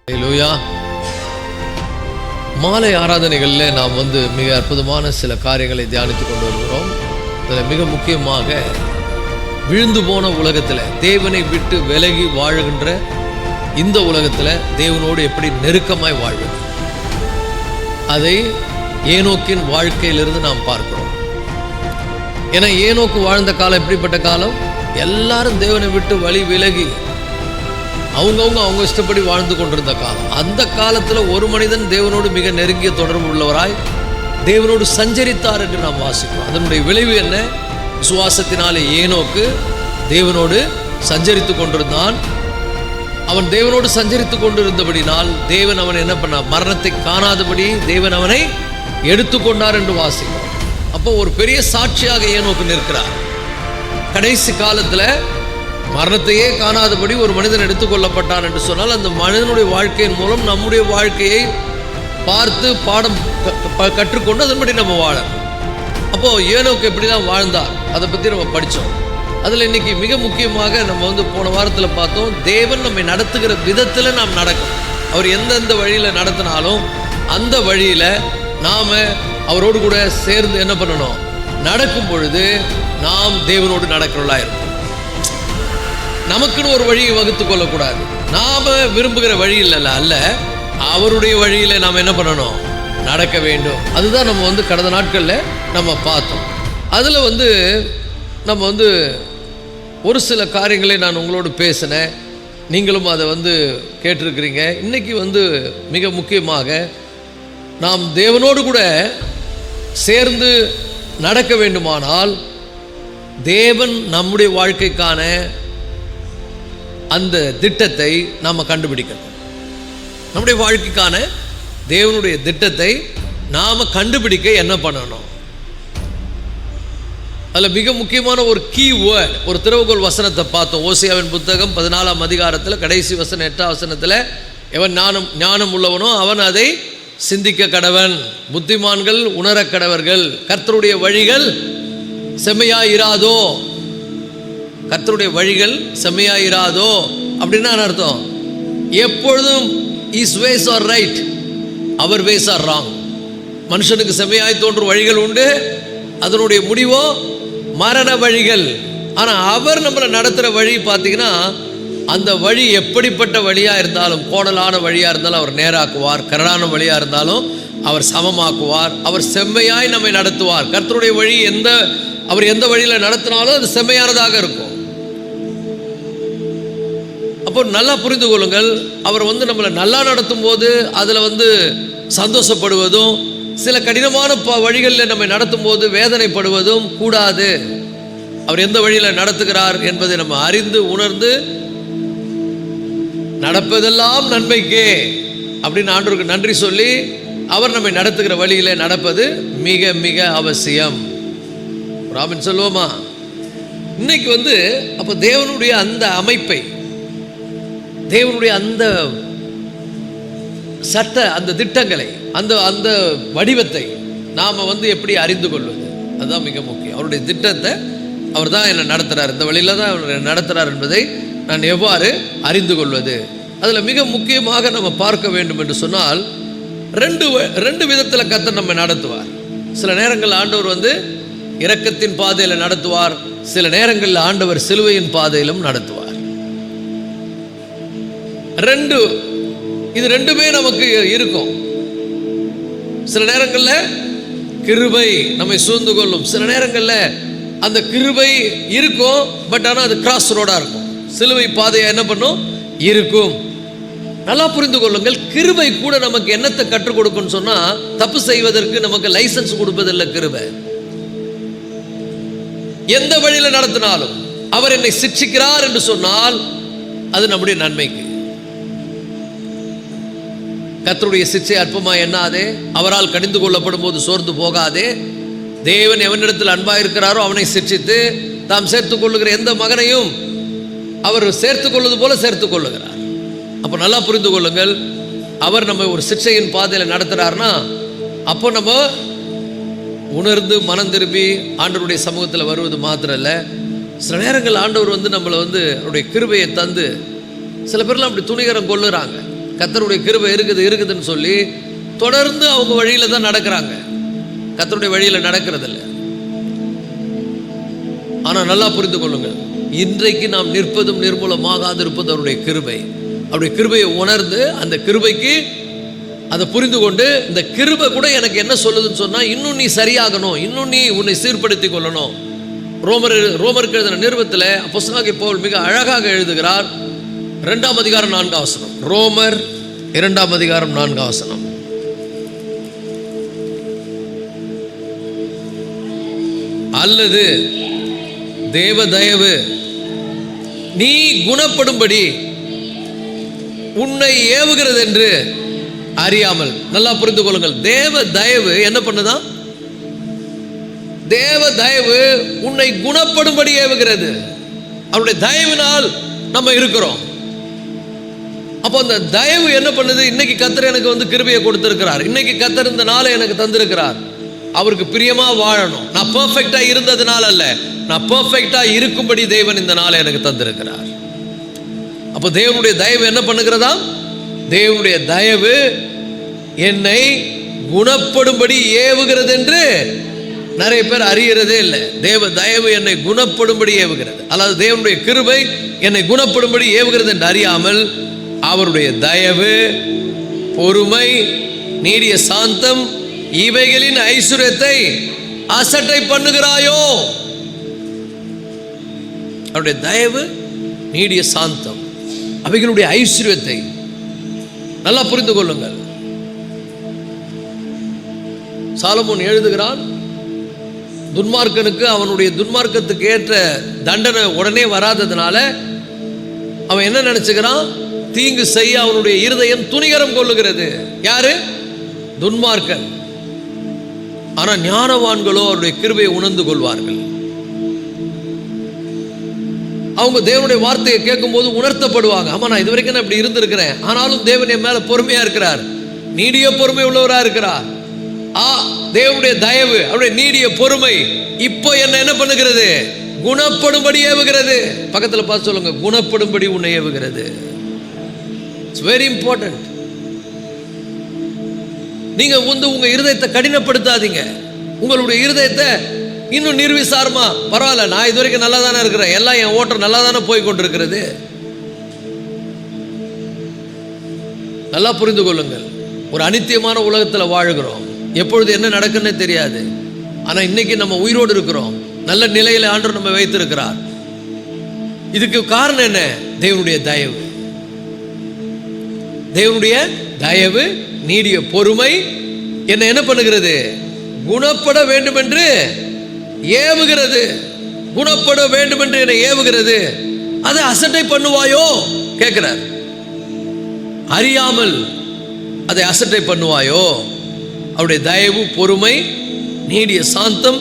ஹல்லேலூயா. மாலை ஆராதனைகளில் நாம் மிக அற்புதமான சில காரியங்களை தியானித்து கொண்டு வருகிறோம். அதில் மிக முக்கியமாக விழுந்து போன உலகத்தில், தேவனை விட்டு விலகி வாழுகின்ற இந்த உலகத்தில் தேவனோடு எப்படி நெருக்கமாய் வாழ்வது, அதை ஏனோக்கின் வாழ்க்கையிலிருந்து நாம் பார்க்கிறோம். ஏன்னா ஏனோக்கு வாழ்ந்த காலம் எப்படிப்பட்ட காலம்? எல்லாரும் தேவனை விட்டு வழி விலகி அவங்க இஷ்டப்படி வாழ்ந்து கொண்டிருந்த காலம். அந்த காலத்தில் ஒரு மனிதன் தேவனோடு மிக நெருங்கிய தொடர்பு உள்ளவராய் தேவனோடு சஞ்சரித்தார் என்று நாம் வாசிக்கிறோம். அதனுடைய விளைவு என்ன? விசுவாசத்தினாலே ஏனோக்கு தேவனோடு சஞ்சரித்து கொண்டிருந்தான். அவன் தேவனோடு சஞ்சரித்து கொண்டிருந்தபடினால் தேவன் அவன் என்ன பண்ணார்? மரணத்தை காணாதபடி தேவன் அவனை எடுத்துக்கொண்டார் என்று வாசிக்கிறோம். அப்போ ஒரு பெரிய சாட்சியாக ஏனோக்கு நிற்கிறார். கடைசி காலத்தில் மரணத்தையே காணாதபடி ஒரு மனிதன் எடுத்துக்கொள்ளப்பட்டான் என்று சொன்னால், அந்த மனிதனுடைய வாழ்க்கையின் மூலம் நம்முடைய வாழ்க்கையை பார்த்து பாடம் கற்றுக்கொண்டு அதன்படி நம்ம வாழணும். அப்போது ஏனோக்கு எப்படிலாம் வாழ்ந்தார் அதை பற்றி நம்ம படித்தோம். அதில் இன்றைக்கி மிக முக்கியமாக நம்ம போன வாரத்தில் பார்த்தோம், தேவன் நம்மை நடத்துகிற விதத்தில் நாம் நடக்கணும். அவர் எந்தெந்த வழியில் நடத்தினாலும் அந்த வழியில் நாம் அவரோடு கூட சேர்ந்து என்ன பண்ணணும்? நடக்கும் பொழுது நாம் தேவனோடு நடக்கிறவர்களாக இருப்போம். நமக்குன்னு ஒரு வழியை வகுத்து கொள்ளக்கூடாது. நாம் விரும்புகிற வழியில் அல்ல, அவருடைய வழியில் நாம் என்ன பண்ணணும்? நடக்க வேண்டும். அதுதான் நம்ம கடந்த நாட்களில் நம்ம பார்த்தோம். அதில் நம்ம ஒரு சில காரியங்களை நான் உங்களோடு பேசினேன். நீங்களும் அதை கேட்டிருக்கிறீங்க. இன்றைக்கி மிக முக்கியமாக நாம் தேவனோடு கூட சேர்ந்து நடக்க வேண்டுமானால் தேவன் நம்முடைய வாழ்க்கைக்கான அந்த திட்டத்தை நாம் கண்டுபிடிக்கணும். நம்முடைய வாழ்க்கைக்கான தேவனுடைய திட்டத்தை நாம் கண்டுபிடிக்க என்ன பண்ணணும்? அதில் மிக முக்கியமான ஒரு கீ வேர்ட், ஒரு திறவுகோல் வசனத்தை பார்த்தோம். ஓசியாவின் புத்தகம் 14ஆம் அதிகாரத்தில் கடைசி வசனம் 8ஆம் வசனத்தில், எவன் ஞானம் உள்ளவனோ அவன் அதை சிந்திக்க கடவன், புத்திமான்கள் உணர கடவர்கள், கர்த்தருடைய வழிகள் செம்மையாயிராதோ. கர்த்தருடைய வழிகள் செம்மையாயிராதோ அப்படின்னா அர்த்தம், எப்பொழுதும் his ways are right, our ways are wrong. மனுஷனுக்கு செம்மையாய் தோன்றும் வழிகள் உண்டு, அதனுடைய முடிவோ மரண வழிகள். ஆனால் அவர் நம்மளை நடத்துகிற வழி பார்த்தீங்கன்னா, அந்த வழி எப்படிப்பட்ட வழியாக இருந்தாலும், கோடலான வழியாக இருந்தாலும் அவர் நேராக்குவார், கரடான வழியாக இருந்தாலும் அவர் சமமாக்குவார், அவர் செம்மையாய் நம்மை நடத்துவார். கர்த்தருடைய வழி அவர் எந்த வழியில் நடத்தினாலும் அது செம்மையானதாக இருக்கும். அப்போ நல்லா புரிந்து கொள்ளுங்கள், அவர் நம்மளை நல்லா நடத்தும் போது அதில் சந்தோஷப்படுவதும், சில கடினமான வழிகளில் நம்மை நடத்தும் போது வேதனைப்படுவதும் கூடாது. அவர் எந்த வழியில் நடத்துகிறார் என்பதை நம்ம அறிந்து உணர்ந்து நடப்பதெல்லாம் நன்மைக்கே அப்படின்னு ஆண்டவருக்கு நன்றி சொல்லி அவர் நம்மை நடத்துகிற வழியில் நடப்பது மிக மிக அவசியம். ராமன் சொல்லுவோமா? இன்னைக்கு அப்போ தேவனுடைய அந்த அமைப்பை, தேவனுடைய அந்த சட்ட அந்த திட்டங்களை, அந்த வடிவத்தை நாம் எப்படி அறிந்து கொள்வது? அதுதான் மிக முக்கியம். அவருடைய திட்டத்தை அவர் தான் என்னை நடத்துகிறார், இந்த வழியில் தான் அவர் நடத்துகிறார் என்பதை நான் எவ்வாறு அறிந்து கொள்வது? அதில் மிக முக்கியமாக நம்ம பார்க்க வேண்டும் என்று சொன்னால், ரெண்டு விதத்தில் கர்த்தர் நம்ம நடத்துவார். சில நேரங்களில் ஆண்டவர் இரக்கத்தின் பாதையில் நடத்துவார், சில நேரங்களில் ஆண்டவர் சிலுவையின் பாதையிலும் நடத்துவார். இது ரெண்டுமே நமக்கு இருக்கும். சில நேரங்களில் கிருபை நம்மை சூழ்ந்து கொள்ளும், சில நேரங்களில் அந்த கிருபை இருக்கும், பட் ஆனால் அது கிராஸ் ரோடாக இருக்கும். சிலுவை பாதையை என்ன பண்ணும்? இருக்கும். நல்லா புரிந்து கொள்ளுங்கள், கிருபை கூட நமக்கு என்னத்தை கற்றுக் கொடுக்கும்னு சொன்னால், தப்பு செய்வதற்கு நமக்கு லைசன்ஸ் கொடுப்பதில்லை கிருபை. எந்த வழியில் நடத்தினாலும் அவர் என்னை சிட்சிக்கிறார் என்று சொன்னால் அது நம்முடைய நன்மைக்கு. கர்த்தருடைய சிட்சை அற்பமாய் எண்ணாதே, அவரால் கடிந்து கொள்ளப்படும் போது சோர்ந்து போகாதே. தேவன் எவனிடத்தில் அன்பாக இருக்கிறாரோ அவனை சிட்சித்து தாம் சேர்த்துக் கொள்ளுகிற எந்த மகனையும் அவர் சேர்த்துக் கொள்வது போல சேர்த்துக் கொள்ளுகிறார். அப்போ நல்லா புரிந்து கொள்ளுங்கள், அவர் நம்ம ஒரு சிட்சையின் பாதையில் நடத்துகிறார்னா அப்போ நம்ம உணர்ந்து மனம் திரும்பி ஆண்டவருடைய சமூகத்தில் வருவது மாத்திரம் இல்லை, சில நேரங்கள் ஆண்டவர் நம்மளை அவருடைய கிருபையை தந்து, சில பேர்லாம் அப்படி துணிகரம் கொள்ளுறாங்க. கர்த்தருடைய கிருபை இருக்குதுன்னு சொல்லி தொடர்ந்து அவங்க வழியில தான் நடக்கிறாங்க, கர்த்தருடைய வழியில நடக்கிறதில்ல. ஆனா நல்லா புரிந்து கொள்ளுங்கள், இன்றைக்கு நாம் நிற்பதும் நிர்மூலமாகாது இருப்பது அவருடைய கிருபை. அவருடைய கிருபையை உணர்ந்து அந்த கிருபைக்கு அதை புரிந்து கொண்டு, இந்த கிருபை கூட எனக்கு என்ன சொல்லுதுன்னு சொன்னா, இன்னும் நீ சரியாகணும், இன்னும் நீ உன்னை சீர்படுத்தி கொள்ளணும். ரோமருக்கு எழுதின நிருபத்தில் அப்போஸ்தலனாகிய பவுல் மிக அழகாக எழுதுகிறார். 2ஆம் அதிகாரம் 4ஆம் வசனம். ரோமர் 2ஆம் அதிகாரம் 4ஆம் வசனம். அல்லது தேவ தயவு நீ குணப்படும்படி உன்னை ஏவுகிறது என்று அறியாமல். நல்லா புரிந்து கொள்ளுங்கள், தேவ தயவு என்ன பண்ணுதான்? தேவ தயவு உன்னை குணப்படும்படி ஏவுகிறது. அவருடைய தயவினால் நம்ம இருக்கிறோம். அப்போ அந்த தயவு என்ன பண்ணுது? இன்னைக்கு கர்த்தர் எனக்கு வந்து கிருபையை கொடுத்திருக்கிறார், இன்னைக்கு கர்த்தர் இந்த நாளை எனக்கு தந்திருக்கிறார். அவருக்கு பிரியமா வாழணும். நான் பெர்ஃபெக்டா இருந்ததுனால அல்ல, நான் பெர்ஃபெக்டா இருக்கும்படி தேவன் இந்த நாளை எனக்கு தந்திருக்கிறார். அப்போ தேவனுடைய தயவு என்ன பண்ணுகிறதா? தேவனுடைய தயவு என்னை குணப்படும்படி ஏவுகிறது என்று நிறைய பேர் அறியறதே இல்லை. தேவ தயவு என்னை குணப்படும்படி ஏவுகிறது, அல்லது தேவனுடைய கிருபை என்னை குணப்படும்படி ஏவுகிறது என்று அறியாமல், அவருடைய தயவு, பொறுமை, நீடிய சாந்தம் இவைகளின் ஐஸ்வர்யத்தை அசட்டை பண்ணுகிறாயோ. அவருடைய தயவு, நீடிய சாந்தம் அவைகளுடைய ஐஸ்வர்யத்தை நல்லா புரிந்து கொள்ளுங்கள். சாலமோன் எழுதுகிறான், துன்மார்க்கனுக்கு அவனுடைய துன்மார்க்கத்துக்கு ஏற்ற தண்டனை உடனே வராததுனால அவன் என்ன நினைச்சுக்கிறான்? தீங்கு செய்ய அவனுடைய இருதயம் துணிகரம் கொள்ளுகிறது. யாரு? துன்மார்க்கன். ஆனா ஞானவான்களோ அவருடைய கிருபையை உணர்ந்து கொள்வார்கள். அவங்க தேவனுடைய வார்த்தையை கேட்கும் போது உணர்த்தப்படுவாங்க. ஆமா, நான் இதுவரைக்கும் நான் இப்படி இருந்திருக்கிறேன், ஆனாலும் தேவன் என் மேல பொறுமையா இருக்கிறார், நீடிய பொறுமை உள்ளவராக இருக்கிறார். தேவனுடைய தயவு, அவருடைய நீடிய பொறுமை இப்போ என்ன பண்ணுகிறது? குணப்படும்படி ஏவுகிறது. பக்கத்தில் பார்த்து சொல்லுங்க, குணப்படும்படி உன்னை ஏவுகிறது. It's very important. நீங்க உங்க இருதயத்தை கடினப்படுத்தாதீங்க. உங்களுடைய இருதயத்தை இன்னும் நிர்விசாரமா, பரவாயில்ல, நான் இது வரைக்கும் நல்லா தானே இருக்கிறேன், எல்லாம் என் ஓட்டம் நல்லா தானே போய் கொண்டிருக்கிறது. நல்லா புரிந்து கொள்ளுங்கள், ஒரு அனித்தியமான உலகத்தில் வாழுகிறோம். எப்பொழுது என்ன நடக்குன்னு தெரியாது. ஆனா இன்னைக்கு நம்ம உயிரோடு இருக்கிறோம், நல்ல நிலையில ஆண்டவர் நம்ம வைத்திருக்கிறார். இதுக்கு காரணம் என்ன? தேவனுடைய தயவு. தேவனுடைய தயவு, நீடிய பொறுமை என்ன பண்ணுகிறது? குணப்பட வேண்டும் என்று ஏவுகிறது. குணப்பட வேண்டும் என்று என்னை ஏவுகிறது. அதை அசட்டை பண்ணுவாயோ கேட்கிறார். அறியாமல் அதை அசட்டை பண்ணுவாயோ? அவருடைய தயவு, பொறுமை, நீடிய சாந்தம்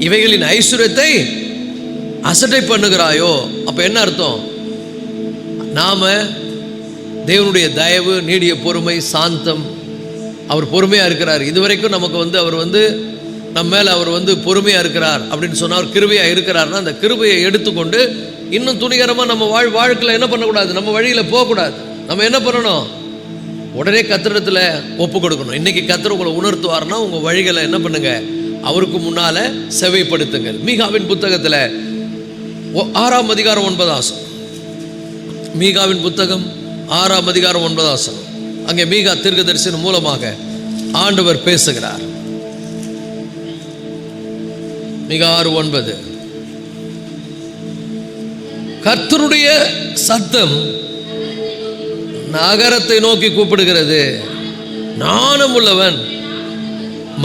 இவைகளின் ஐஸ்வர்யத்தை அசட்டை பண்ணுகிறாயோ? அப்ப என்ன அர்த்தம்? நாம தேவனுடைய தயவு, நீடிய பொறுமை, சாந்தம், அவர் பொறுமையா இருக்கிறார். இதுவரைக்கும் நமக்கு அவர் நம்ம மேல அவர் பொறுமையா இருக்கிறார் அப்படின்னு சொன்னா, அவர் கிருபையா இருக்கிறார்னா, அந்த கிருபையை எடுத்துக்கொண்டு இன்னும் துணிகரமா நம்ம வாழ்க்கையில என்ன பண்ணக்கூடாது? நம்ம வழியில போகக்கூடாது. நம்ம என்ன பண்ணணும்? உடனே கர்த்தரிடத்துல ஒப்பு கொடுக்கணும். இன்னைக்கு கர்த்தர் உங்களை உணர்த்துவார்னா உங்க வழிகளை என்ன பண்ணுங்க? அவருக்கு முன்னால செவைப்படுத்துங்கள். மீகாவின் புத்தகத்துல 6ஆம் அதிகாரம் 9ஆம் வசனம். மீகாவின் புத்தகம் 6ஆம் அதிகாரம் 9ஆம் வசனம். அங்கே மீகா தீர்க்கதரிசியின் மூலமாக ஆண்டவர் பேசுகிறார். மீகா 6:9. கர்த்தருடைய சத்தம் நகரத்தை நோக்கி கூப்பிடுகிறது, ஞானம் உள்ளவன்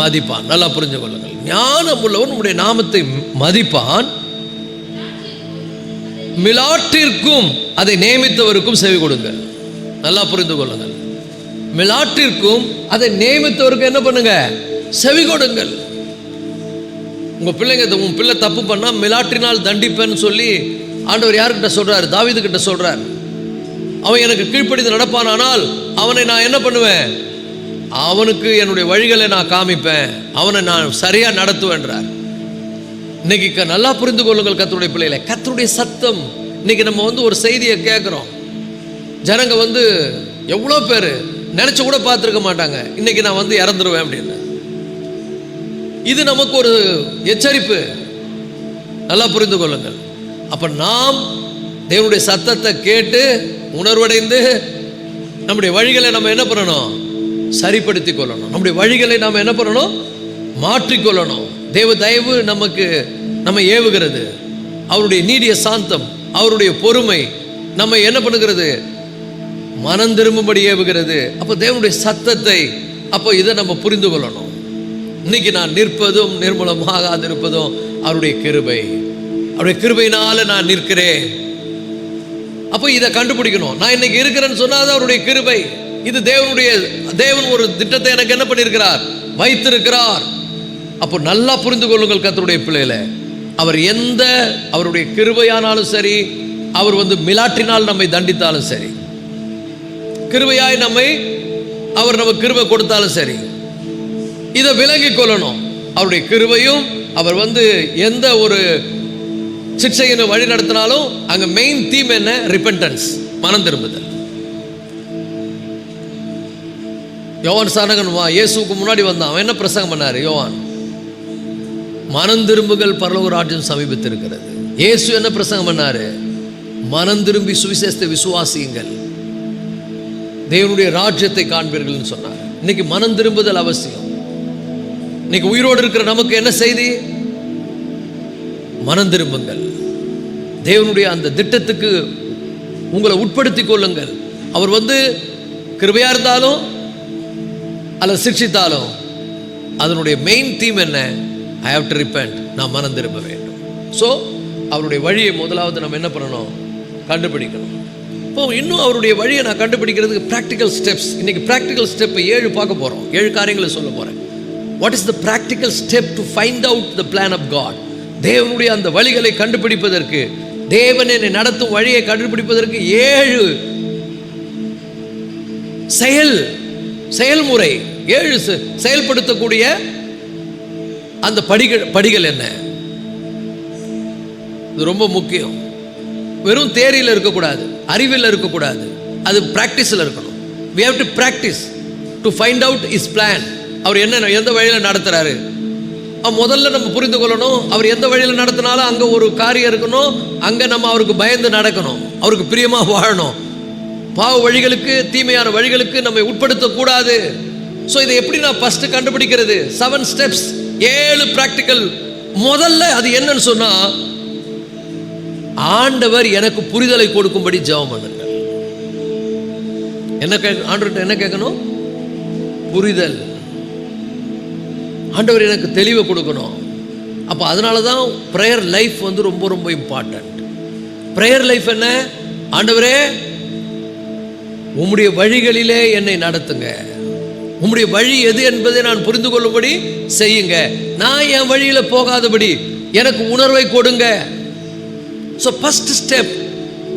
மதிப்பான். நல்லா புரிஞ்சு கொள்ளுங்கள், ஞானம் உள்ளவன் உம்முடைய நாமத்தை மதிப்பான், மிலாட்டிற்கும் அதை நியமித்தவருக்கும் செவி கொடுங்கள். நல்லா புரிந்து கொள்ளுங்கள், மிலாட்டிற்கும் அதை நியமித்தவருக்கும் என்ன பண்ணுங்க? செவி கொடுங்கள். உங்க உன் பிள்ளை தப்பு பண்ணா மிலாட்டினால் தண்டிப்பேன்னு சொல்லி ஆண்டவர் யாருக்கிட்ட சொல்றாரு? தாவீது கிட்ட சொல்றார். அவன் எனக்கு கீழ்ப்படிந்து நடப்பானால் அவனை நான் என்ன பண்ணுவேன்? அவனுக்கு என்னுடைய வழிகளை நான் காமிப்பேன், அவனை நான் சரியா நடத்துவேன்றார். இன்னைக்கு நல்லா புரிந்து கொள்ளுங்கள் கர்த்தருடைய பிள்ளைகளை, கர்த்தருடைய சத்தம். இன்னைக்கு நம்ம ஒரு செய்தியை கேட்கிறோம், ஜனங்க எவ்வளோ பேர் நினைச்சு கூட பார்த்துருக்க மாட்டாங்க, இன்னைக்கு நான் வந்து இறந்துருவேன் அப்படின்னு. இது நமக்கு ஒரு எச்சரிப்பு, நல்லா புரிந்து கொள்ளுங்கள். அப்ப நாம் தேவனுடைய சத்தத்தை கேட்டு உணர்வடைந்து நம்முடைய வழிகளை நம்ம என்ன பண்ணணும்? சரிப்படுத்தி கொள்ளணும். நம்முடைய வழிகளை நாம் என்ன பண்ணணும்? மாற்றிக்கொள்ளணும். தேவ தயவு நமக்கு நம்ம ஏவுகிறது. அவருடைய நீடிய சாந்தம், அவருடைய பொறுமை நம்ம என்ன பண்ணுகிறது? மனம் திரும்பும்படி ஏவுகிறது. அப்போ தேவனுடைய சத்தத்தை அப்போ இதை நம்ம புரிந்து கொள்ளணும். இன்னைக்கு நான் நிற்பதும் நிர்மூலமாக இருப்பதும் அவருடைய கிருபை. அவருடைய கிருபையினால நான் நிற்கிறேன். அப்போ இதை கண்டுபிடிக்கணும். நான் இன்னைக்கு இருக்கிறேன்னு சொன்னாதான் அவருடைய கிருபை. இது தேவன் ஒரு திட்டத்தை எனக்கு என்ன பண்ணியிருக்கிறார்? வைத்திருக்கிறார். அப்போ நல்லா புரிந்து கொள்ளுங்கள் கர்த்தருடைய பிள்ளைகளை. அவர் அவருடைய கிருபையானாலும் சரி, அவர் வந்து மிலாற்றினால் நம்மை தண்டித்தாலும் சரி, கிருபையாய் அவர் நம்ம கிருபை கொடுத்தாலும் சரி, இதை விளங்கிக் கொள்ளணும். அவருடைய கிருபையும் அவர் வந்து எந்த ஒரு சிக்ஷையை வழி நடத்தினாலும் அங்க மெயின் தீம் என்ன? ரிப்பெண்டன்ஸ், மனம் திரும்புதல். யோவான் சானகன் இயேசுக்கு முன்னாடி வந்தான். அவன் என்ன பிரசங்கம் பண்ணாரு? யோவான், மனம் திரும்புகள், பரலோக ராஜ்யம் சமீபித்திருக்கிறது. இயேசு என்ன பிரசங்கம் பண்ணாரு? மனம் திரும்பி சுவிசேஷத்தை விசுவாசியுங்கள், தேவனுடைய ராஜ்யத்தை காண்பீர்கள் சொன்னார். இன்னைக்கு மனம் திரும்புதல் அவசியம். இன்னைக்கு உயிரோடு இருக்கிற நமக்கு என்ன செய்தி? மனம் திரும்புங்கள், தேவனுடைய அந்த திட்டத்துக்கு உங்களை உட்படுத்திக் கொள்ளுங்கள். அவர் வந்து கிருபையா இருந்தாலும் அல்லது சிக்ஷித்தாலும் அதனுடைய மெயின் தீம் என்ன? ஐ ஹவ் டு ரிப்பெண்ட், நான் மனம் திரும்ப வேண்டும். ஸோ அவருடைய வழியை முதலாவது நம்ம என்ன பண்ணணும்? கண்டுபிடிக்கணும். இப்போ இன்னும் அவருடைய வழியை நான் கண்டுபிடிக்கிறதுக்கு ப்ராக்டிக்கல் ஸ்டெப்ஸ். இன்னைக்கு ப்ராக்டிக்கல் ஸ்டெப் 7 பார்க்க போகிறோம். 7 காரியங்களை சொல்ல போகிறேன். What is the practical step to find out the plan of God? தேவனுடைய அந்த வழிகளை கண்டுபிடிப்பதற்கு, தேவன் என்னை நடத்தும் வழியை கண்டுபிடிப்பதற்கு 7 செயல்முறை, 7 செயல்படுத்தக்கூடிய அந்த படிகள் என்ன? இது ரொம்ப முக்கியம். வெறும் தேரியில் இருக்கக்கூடாது, அறிவில் இருக்கக்கூடாது, அது பிராக்டிஸில் இருக்கணும். we have to practice to find out his plan. அவர் எந்த வழியில் நடத்துறாரு முதல்ல நம்ம புரிந்து கொள்ளணும். அவர் எந்த வழியில் நடத்தினாலும் அங்கே ஒரு காரியம் இருக்கணும். அங்கே நம்ம அவருக்கு பயந்து நடக்கணும், அவருக்கு பிரியமாக வாழணும். பாவ வழிகளுக்கு, தீமையான வழிகளுக்கு நம்ம உட்படுத்தக்கூடாது. ஸோ இதை எப்படி நான் ஃபர்ஸ்ட் கண்டுபிடிக்கிறது? 7 ஸ்டெப்ஸ், 7 பிராக்டிக்கல். முதல்ல அது என்னன்னு சொன்னா, ஆண்டவர் எனக்கு புரிதலை கொடுக்கும்படி ஜெபம் பண்ணுங்கள். ஆண்டவர்கிட்ட என்ன கேட்கணும்? புரிதல். ஆண்டவர் எனக்கு தெளிவை கொடுக்கணும். அப்போ அதனால தான் ப்ரேயர் லைஃப் வந்து ரொம்ப ரொம்ப இம்பார்ட்டன்ட். ப்ரேயர் லைஃப் என்ன? ஆண்டவரே உம்முடைய வழிகளிலே என்னை நடத்துங்க, உம்முடைய வழி எது என்பதை நான் புரிந்து கொள்ளும்படி செய்யுங்க, நான் என் வழியில போகாதபடி எனக்கு உணர்வை கொடுங்க. So first step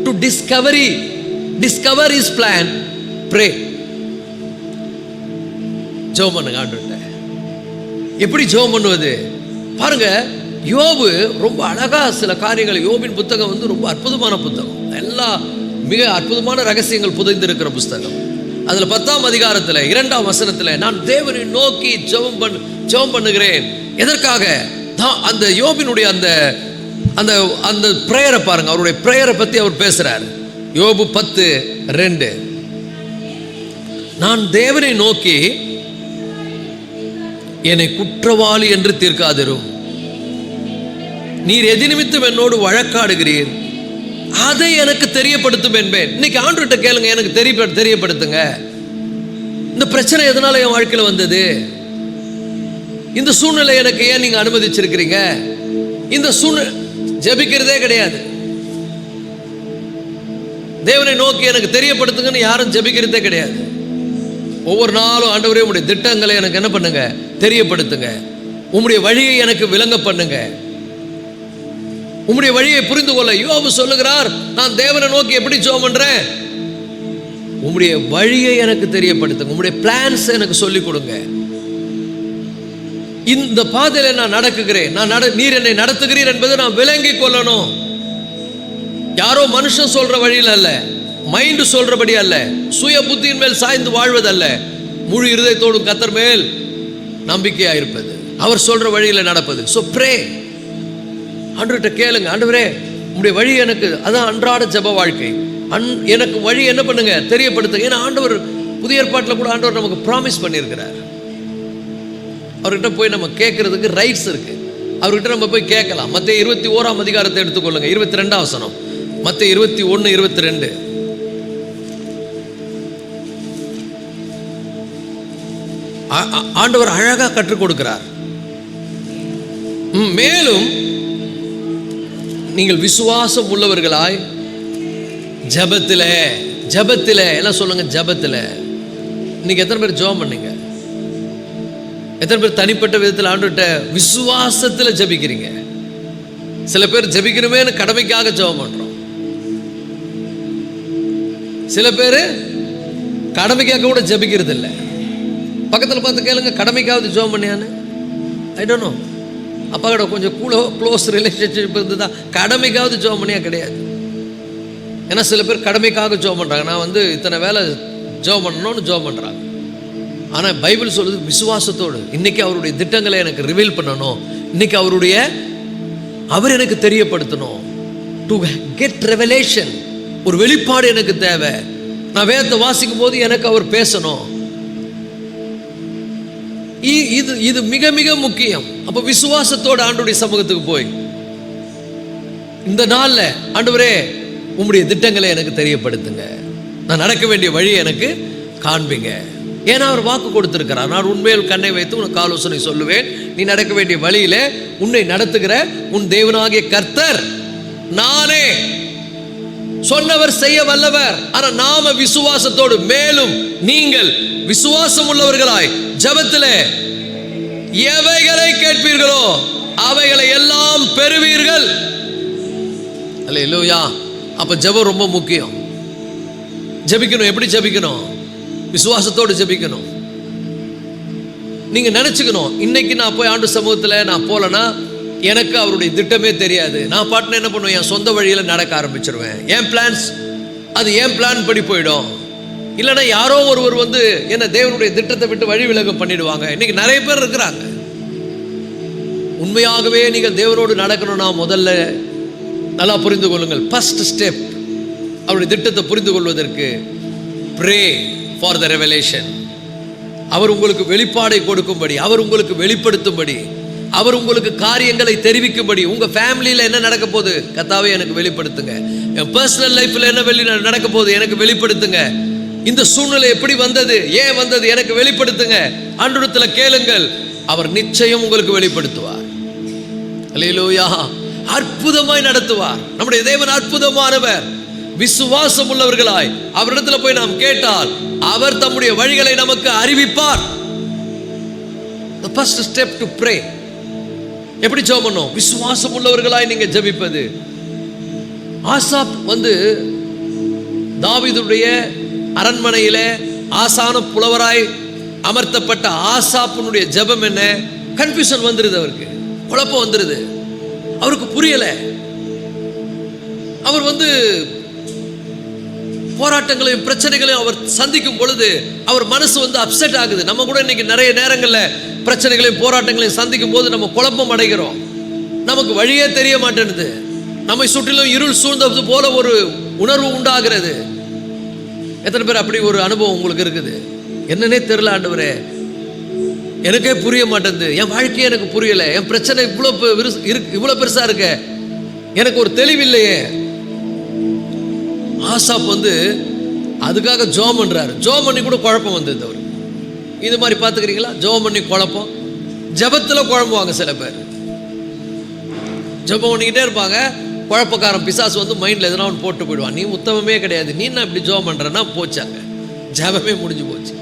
to discover his plan, pray. ஜெபம் பண்ணுங்க ஆண்டவர்கிட்ட. எப்படி ஜெபம் பண்ணுவது பாருங்க. யோபு ரொம்ப அழகா சில காரியங்கள், யோபின் புத்தகம் வந்து ரொம்ப அற்புதமான புத்தகம். எல்லா மிக அற்புதமான ரகசியங்கள் புதைந்திருக்கிற புத்தகம். அதுல 10ஆம் அதிகாரத்துல 2ஆம் வசனத்துல, நான் தேவனை நோக்கி ஜெபம் பண்ணுகிறேன். எதற்காக? அந்த யோபினுடைய அந்த அந்த அந்த பிரேயரை பாருங்க. அவருடைய பிரேயரை பத்தி அவர் பேசுறார். யோபு 10:2, நான் தேவனை நோக்கி என்னை குற்றவாளி என்று தீர்க்காதிரும், நீர் எது நிமித்தம் என்னோடு வழக்காடுகிறீர், அதை எனக்கு தெரியப்படுத்தும் என்பேன். இன்னைக்கு ஆண்டவர்கிட்ட கேளுங்க, எனக்கு தெரியப்படுத்துங்க. இந்த பிரச்சனை எதனால என் வாழ்க்கையில் வந்தது? இந்த சூழ்நிலை எனக்கு ஏன் நீங்க அனுமதிச்சிருக்கிறீங்க? இந்த சூழ்நிலை ஜெபிக்கிறதே கிடையாது. தேவனை நோக்கி எனக்கு தெரியப்படுத்துங்கன்னு யாரும் ஜெபிக்கிறதே கிடையாது. ஒவ்வொரு நாளும் ஆண்டவரே உம்முடைய திட்டங்களை எனக்கு என்ன பண்ணுங்க? தெரியப்படுத்துங்க. உம்முடைய வழியை எனக்கு விளங்க பண்ணுங்க. உம்முடைய வழியை புரிந்து கொள்ள யோபு சொல்லுகிறார், நான் தேவனை நோக்கி எப்படி ஜெபம் பண்றேன்? உம்முடைய வழியை எனக்கு தெரியப்படுத்துங்க, உம்முடைய பிளான்ஸ் எனக்கு சொல்லிக் கொடுங்க. இந்த பாதையில நான் நடக்குகிறேன், நீர் என்னை நடத்துகிறீர் என்பதை நான் விளங்கி கொள்ளணும். யாரோ மனுஷன் சொல்ற வழியில் அல்ல, மைண்ட் சொல்றபடி அல்ல, சுய புத்தியின் மேல் சாய்ந்து வாழ்வதல்ல, முழு இருதயத்தோடும் கர்த்தர் மேல் நம்பிக்கையா இருப்பது, அவர் சொல்ற வழியில நடப்பது. ஸோ ப்ரே, ஆண்டவர்கிட்ட கேளுங்க, ஆண்டவரே உங்களுடைய வழி எனக்கு, அதான் அன்றாட ஜெப வாழ்க்கை. எனக்கு வழி என்ன பண்ணுங்க, தெரியப்படுத்துங்க. ஏன்னா ஆண்டவர் புதிய ஏற்பாட்டில் கூட ஆண்டவர் நமக்கு ப்ராமிஸ் பண்ணியிருக்கிறார். அவர்கிட்ட போய் நம்ம கேட்கறதுக்கு ரைட்ஸ் இருக்கு. அவர்கிட்ட நம்ம போய் கேட்கலாம். மத்தேயு 21ஆம் அதிகாரத்தை எடுத்துக்கொள்ளுங்க, 22ஆம் வசனம். மத்தேயு 21:22. ஆண்டவர் அழகா கற்றுக் கொடுக்கிறார். மேலும் நீங்கள் விசுவாசம் உள்ளவர்களாய் ஜெபத்திலே எல்லாம் சொல்லுங்க. ஜெபத்திலே இன்னைக்கு எத்தனை பேர் ஜெபம் பண்ணீங்க? எத்தனை பேர் தனிப்பட்ட விதத்தில் ஆண்டவர்கிட்ட விசுவாசத்தில் ஜெபிக்கிறீங்க? சில பேர் ஜெபிக்கணுமேனு கடமைக்காக ஜெபம் பண்றோம். சில பேர் கடமைக்காக கூட ஜெபிக்கிறது இல்லை. பக்கத்தில் பார்த்து கேளுங்க, கடமைக்காவது ஜெபம் பண்ணியான்னு. ஐ டோன்ட் நோ, அப்பா கிட்ட கொஞ்சம் க்ளோஸ் ரிலேஷன்ஷிப் இருந்ததா கடமைக்காவது ஜெபம் பண்ணியா? கிடையாது. ஏன்னா சில பேர் கடமைக்காக ஜெபம் பண்ணுறாங்க. நான் இத்தனை வேலை ஜெபம் பண்ணணும்னு ஜெபம் பண்ணுறாங்க. ஆனால் பைபிள் சொல்லுது விசுவாசத்தோடு. இன்னைக்கு அவருடைய திட்டங்களை எனக்கு ரிவீல் பண்ணணும், இன்னைக்கு அவர் எனக்கு தெரியப்படுத்தணும். டு கெட் ரெவலேஷன், ஒரு வெளிப்பாடு எனக்கு தேவை. நான் வேதத்தை வாசிக்கும் போது எனக்கு அவர் பேசணும். இது மிக மிக முக்கியம். அப்ப விசுவாசத்தோட ஆண்டவருடைய சமூகத்துக்கு போய் இந்த நாள்ல, ஆண்டவரே உம்முடைய திட்டங்களை எனக்கு தெரியப்படுத்துங்க, நான் நடக்க வேண்டிய வழியை எனக்கு காண்பீங்க. ஏன்னா அவர் வாக்கு கொடுத்திருக்கிறார், நான் உண்மையில் கண்ணை வைத்து உனக்கு ஆலோசனை சொல்லுவேன், நீ நடக்க வேண்டிய வழியில உன்னை நடத்துகிற உன் தேவனாகிய கர்த்தர் நானே. சொன்னவர் செய்ய வல்லவர். ஆனா நாம விசுவாசத்தோடு, மேலும் நீங்கள் விசுவாசம் உள்ளவர்களாய் ஜெபத்திலே எவைகளை கேட்பீர்களோ அவைகளை எல்லாம் பெறுவீர்கள். அல்லேலூயா. அப்ப ஜெபம் ரொம்ப முக்கியம். ஜெபிக்கணும். எப்படி ஜெபிக்கணும்? விசுவாசத்தோடு ஜெபிக்கணும். நீங்க நினைச்சுக்கணும், இன்னைக்கு நான் போய் ஆண்டு சமூகத்துல நான் போலனா எனக்கு அவருடைய திட்டமே தெரியாது. நான் பாட்டுன்னு என்ன பண்ணுவேன், என் சொந்த வழியில நடக்க ஆரம்பிச்சிருவேன். என் பிளான்ஸ் அது என் பிளான் படி போயிடும். இல்லைன்னா யாரோ ஒருவர் என்ன தேவனுடைய திட்டத்தை விட்டு வழி விலக பண்ணிடுவாங்க. இன்னைக்கு நிறைய பேர் இருக்கிறாங்க. உண்மையாகவே நீங்கள் தேவனோடு நடக்கணும்னா முதல்ல நல்லா புரிந்து கொள்ளுங்கள். ஃபர்ஸ்ட் ஸ்டெப் அவருடைய திட்டத்தை புரிந்து கொள்வதற்கு ப்ரே ஃபார் த ரெவலேஷன். அவர் உங்களுக்கு வெளிப்பாடை கொடுக்கும்படி, அவர் உங்களுக்கு வெளிப்படுத்தும்படி, அவர் உங்களுக்கு காரியங்களை தெரிவிக்கும்படி. உங்க ஃபேமிலியில் என்ன நடக்க போகுது, கர்த்தாவே எனக்கு வெளிப்படுத்துங்க. என் பர்சனல் லைஃப்ல என்ன நடக்க போகுது, எனக்கு வெளிப்படுத்துங்க. இந்த சூழ்நிலை எப்படி வந்தது, ஏன் வந்தது, எனக்கு வெளிப்படுத்துங்க. ஆண்டவரிடத்தில் கேளுங்கள், அவர் நிச்சயம் உங்களுக்கு வெளிப்படுத்துவார். அல்லேலூயா. அற்புதமாய் நடத்துவார். நம்முடைய தேவன் அற்புதமானவர். விசுவாசம் உள்ளவர்களாய் அவரிடத்துல போய் நாம் கேட்டால் அவர் தம்முடைய வழிகளை நமக்கு அறிவிப்பார். The first step to pray. எப்படி ஜெபம் பண்ணணும்? விசுவாசம் உள்ளவர்களாய் நீங்க ஜெபிப்பது. ஆசாப் தாவீதுடைய அரண்மனையில ஆசான புலவராய் அமர்த்தப்பட்ட ஆசாப்பினுடைய ஜெபம் என்ன? கன்ஃபியூஷன் வந்துருது, அவருக்கு குழப்பம் வந்துருது, அவருக்கு புரியல. அவர் போராட்டங்களையும் பிரச்சனைகளையும் அவர் சந்திக்கும் பொழுது அவர் மனசு அப்செட் ஆகுது. நம்ம கூட இன்னைக்கு நிறைய நேரங்களில் பிரச்சனைகளையும் போராட்டங்களையும் சந்திக்கும் போது நம்ம குழப்பம் அடைகிறோம். நமக்கு வழியே தெரிய மாட்டேன்னுது. நம்மை சுற்றிலும் இருள் சூழ்ந்தது போல ஒரு உணர்வு உண்டாகிறது. எத்தனை பேர் அப்படி ஒரு அனுபவம் உங்களுக்கு இருக்குது? என்னன்னே தெரியல ஆண்டவரே, எனக்கே புரிய மாட்டேங்குது, என் வாழ்க்கையே எனக்கு புரியல, என் பிரச்சனை இவ்வளோ பெருசா இருக்க, எனக்கு ஒரு தெளிவில்லையே. ஆசாப் அதுக்காக ஜெபம் பண்றாரு. ஜெபம் பண்ணி கூட குழப்பம் வந்தது அவருக்கு. இது மாதிரி பார்த்துக்கிறீங்களா? ஜெபம் பண்ணி குழப்பம், ஜெபத்தில் குழம்புவாங்க சில பேர். ஜெபம் பண்ணிக்கிட்டே இருப்பாங்க, குழப்பக்காரன் பிசாசு மைண்டில் எதனா ஒன்று போட்டு போயிடுவான். நீ உத்தமமே கிடையாது, நீ என்ன இப்படி ஜெபம் பண்ணுறன்னா போச்சாங்க, ஜெபமே முடிஞ்சு போச்சு.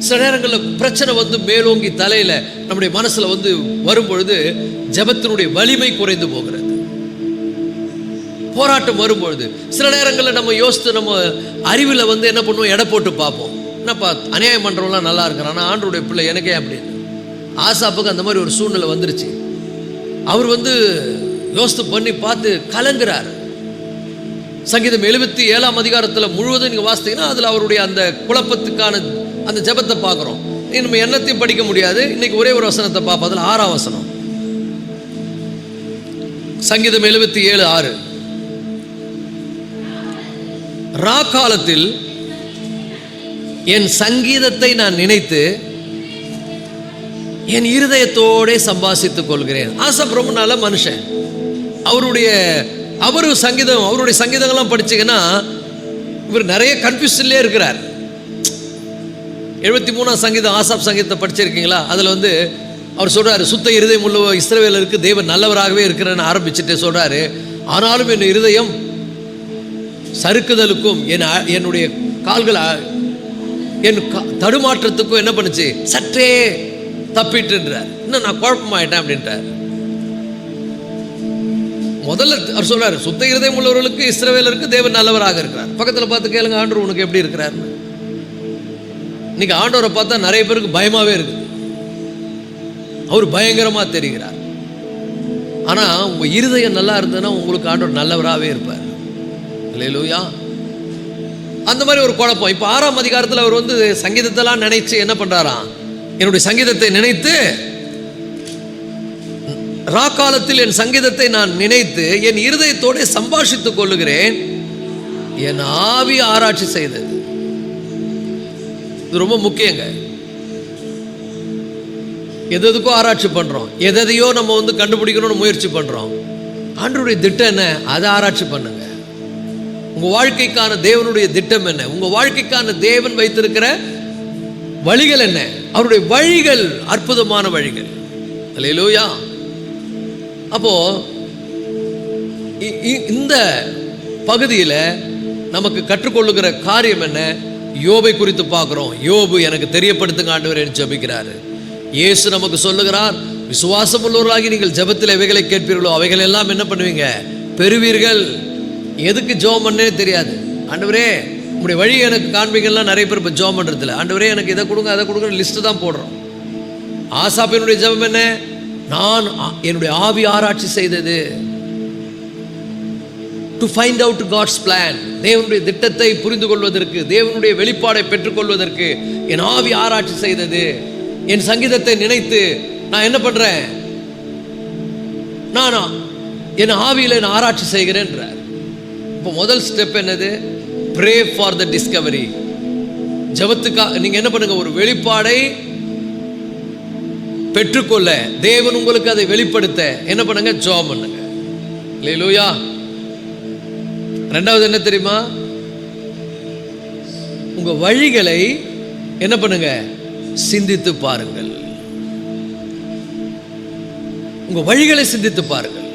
சில நேரங்களில் பிரச்சனை மேலோங்கி தலையில் நம்முடைய மனசில் வரும்பொழுது ஜெபத்தினுடைய வலிமை குறைந்து போகிறது. போராட்டம் வரும்பொழுது சில நேரங்களில் நம்ம யோசித்து நம்ம அறிவில் என்ன பண்ணுவோம், எடை போட்டு பார்ப்போம். என்னப்பா அநியாயம் பண்ணுறவங்களாம் நல்லா இருக்கிறான், ஆனால் ஆண்டவருடைய பிள்ளை எனக்கே அப்படின்னு. ஆசாப்புக்கு அந்த மாதிரி ஒரு சூழ்நிலை வந்துருச்சு. அவர் யோசித்து பண்ணி பார்த்து கலங்குறார். சங்கீதம் 77ஆம் அதிகாரத்தில் முழுவதும் நீங்கள் வாசித்தீங்கன்னா அதில் அவருடைய அந்த குழப்பத்துக்கான அந்த ஜெபத்தை பார்க்குறோம். நம்ம என்னத்தையும் படிக்க முடியாது, இன்னைக்கு ஒரே ஒரு வசனத்தை பார்ப்போம். அதில் 6ஆம் வசனம், சங்கீதம் 77:6. ராக்காலத்தில் என் சங்கீதத்தை நான் நினைத்து என் இருதயத்தோட சம்பாஷித்துக் கொள்கிறேன். ஆசாப் ரொம்ப நல்ல மனுஷன். அவருடைய சங்கீதங்கள்லாம் படிச்சீங்கன்னா இவர் நிறைய கன்ஃபியூஷன்லேயே இருக்கிறார். 73ஆம் சங்கீதம் ஆசாப் சங்கீதத்தை படிச்சிருக்கீங்களா? அதில் அவர் சொல்றாரு, சுத்த இருதயம் உள்ள இஸ்ரவேலருக்கு தேவன் நல்லவராகவே இருக்கிறேன்னு ஆரம்பிச்சுட்டு சொல்றாரு, ஆனாலும் என் இருதயம் சறுக்குதலுக்கும் என்னுடைய கால்கள் என் தடுமாற்றத்துக்கும் என்ன பண்ணுச்சு, சற்றே தப்பிட்டுன்றார். இன்னும் நான் குழப்பமாயிட்டேன் அப்படின்றார். முதல்ல அவர் சொல்றாரு, சுத்த இருதயம் உள்ளவர்களுக்கு இஸ்ரவேலருக்கு தேவன் நல்லவராக இருக்கிறார். பக்கத்தில் பார்த்து கேளுங்க, ஆண்டவர் உனக்கு எப்படி இருக்கிறார்? இன்னைக்கு ஆண்டவரை பார்த்தா நிறைய பேருக்கு பயமாவே இருக்குது. அவர் பயங்கரமா தெரிகிறார். ஆனா உங்க இருதயம் நல்லா இருந்ததுன்னா உங்களுக்கு ஆண்டவர் நல்லவராகவே இருப்பார். அல்லேலூயா. அந்த மாதிரி ஒரு குழப்பம். இப்போ 6ஆம் அதிகாரத்தில் அவர் சங்கீதத்தெல்லாம் நினைச்சு என்ன பண்றாராம், என்னுடைய சங்கீதத்தை நினைத்து, ராக்காலத்தில் என் சங்கீதத்தை நான் நினைத்து என் இருதயத்தோட சம்பாஷித்துக் கொள்ளுகிறேன், என் ஆவி ஆராய்ச்சி செய்தது. இது ரொம்ப முக்கியங்க. எதுக்கோ ஆராய்ச்சி பண்றோம், எதையோ நம்ம கண்டுபிடிக்கணும்னு முயற்சி பண்றோம். ஆண்டவருடைய திட்டம் என்ன, அதை ஆராய்ச்சி பண்ணுங்க. உங்க வாழ்க்கைக்கான தேவனுடைய திட்டம் என்ன, உங்க வாழ்க்கைக்கான தேவன் வைத்திருக்கிற வழிகள் என்ன? அவருடைய வழிகள் அற்புதமான வழிகள். அல்லேலூயா. அப்போ இந்த பகுதியில் நமக்கு கற்றுக்கொள்ளுகிற காரியம் என்ன? யோபை குறித்து பார்க்கிறோம். யோபு எனக்கு தெரியப்படுத்துங்க ஆண்டவரே என்று ஜெபிக்கிறாரு. இயேசு நமக்கு சொல்லுகிறார், விசுவாசம் உள்ளவர்களாகி நீங்கள் ஜெபத்தில் எவைகளை கேட்பீர்களோ அவைகள் எல்லாம் என்ன பண்ணுவீங்க, பெறுவீர்கள். எதுக்கு ஜெபம் பண்ணே தெரியாது. ஆண்டவரே உங்களுடைய வழி எனக்கு காண்பீங்கலாம் நிறைய பேர் இப்போ ஜெபம் பண்ணுறதில்ல. ஆண்டவரே எனக்கு இதை கொடுங்க அதை கொடுங்க லிஸ்ட்டு தான் போடுறோம். ஆசாப்பினுடைய ஜெபம் என்ன? நான் என்னுடைய ஆவி ஆராய்ச்சி செய்தது, to find out God's plan. தேவனுடைய திட்டத்தை புரிந்து கொள்வதற்கு, தேவனுடைய வெளிப்பாடை பெற்றுக்கொள்வதற்கு என் ஆவி ஆராய்ச்சி செய்தது. என் சங்கீதத்தை நினைத்து நான் என்ன பண்றேன், நான் என் ஆவியில நான் ஆராய்ச்சி செய்கிறேன்றார். இப்போ முதல் ஸ்டெப் என்னது? Pray for the discovery. ஜெபத்துக்காக நீங்க என்ன பண்ணுங்க, ஒரு வெளிப்பாடை பெற்றுக்கொள்ள, தேவன் உங்களுக்கு அதை வெளிப்படுத்த என்ன பண்ணுங்க, ஜெபம் பண்ணுங்க. அல்லேலூயா. ரெண்டாவது என்ன தெரியுமா? உங்க வழிகளை என்ன பண்ணுங்க, சிந்தித்து பாருங்கள். உங்க வழிகளை சிந்தித்து பாருங்கள்.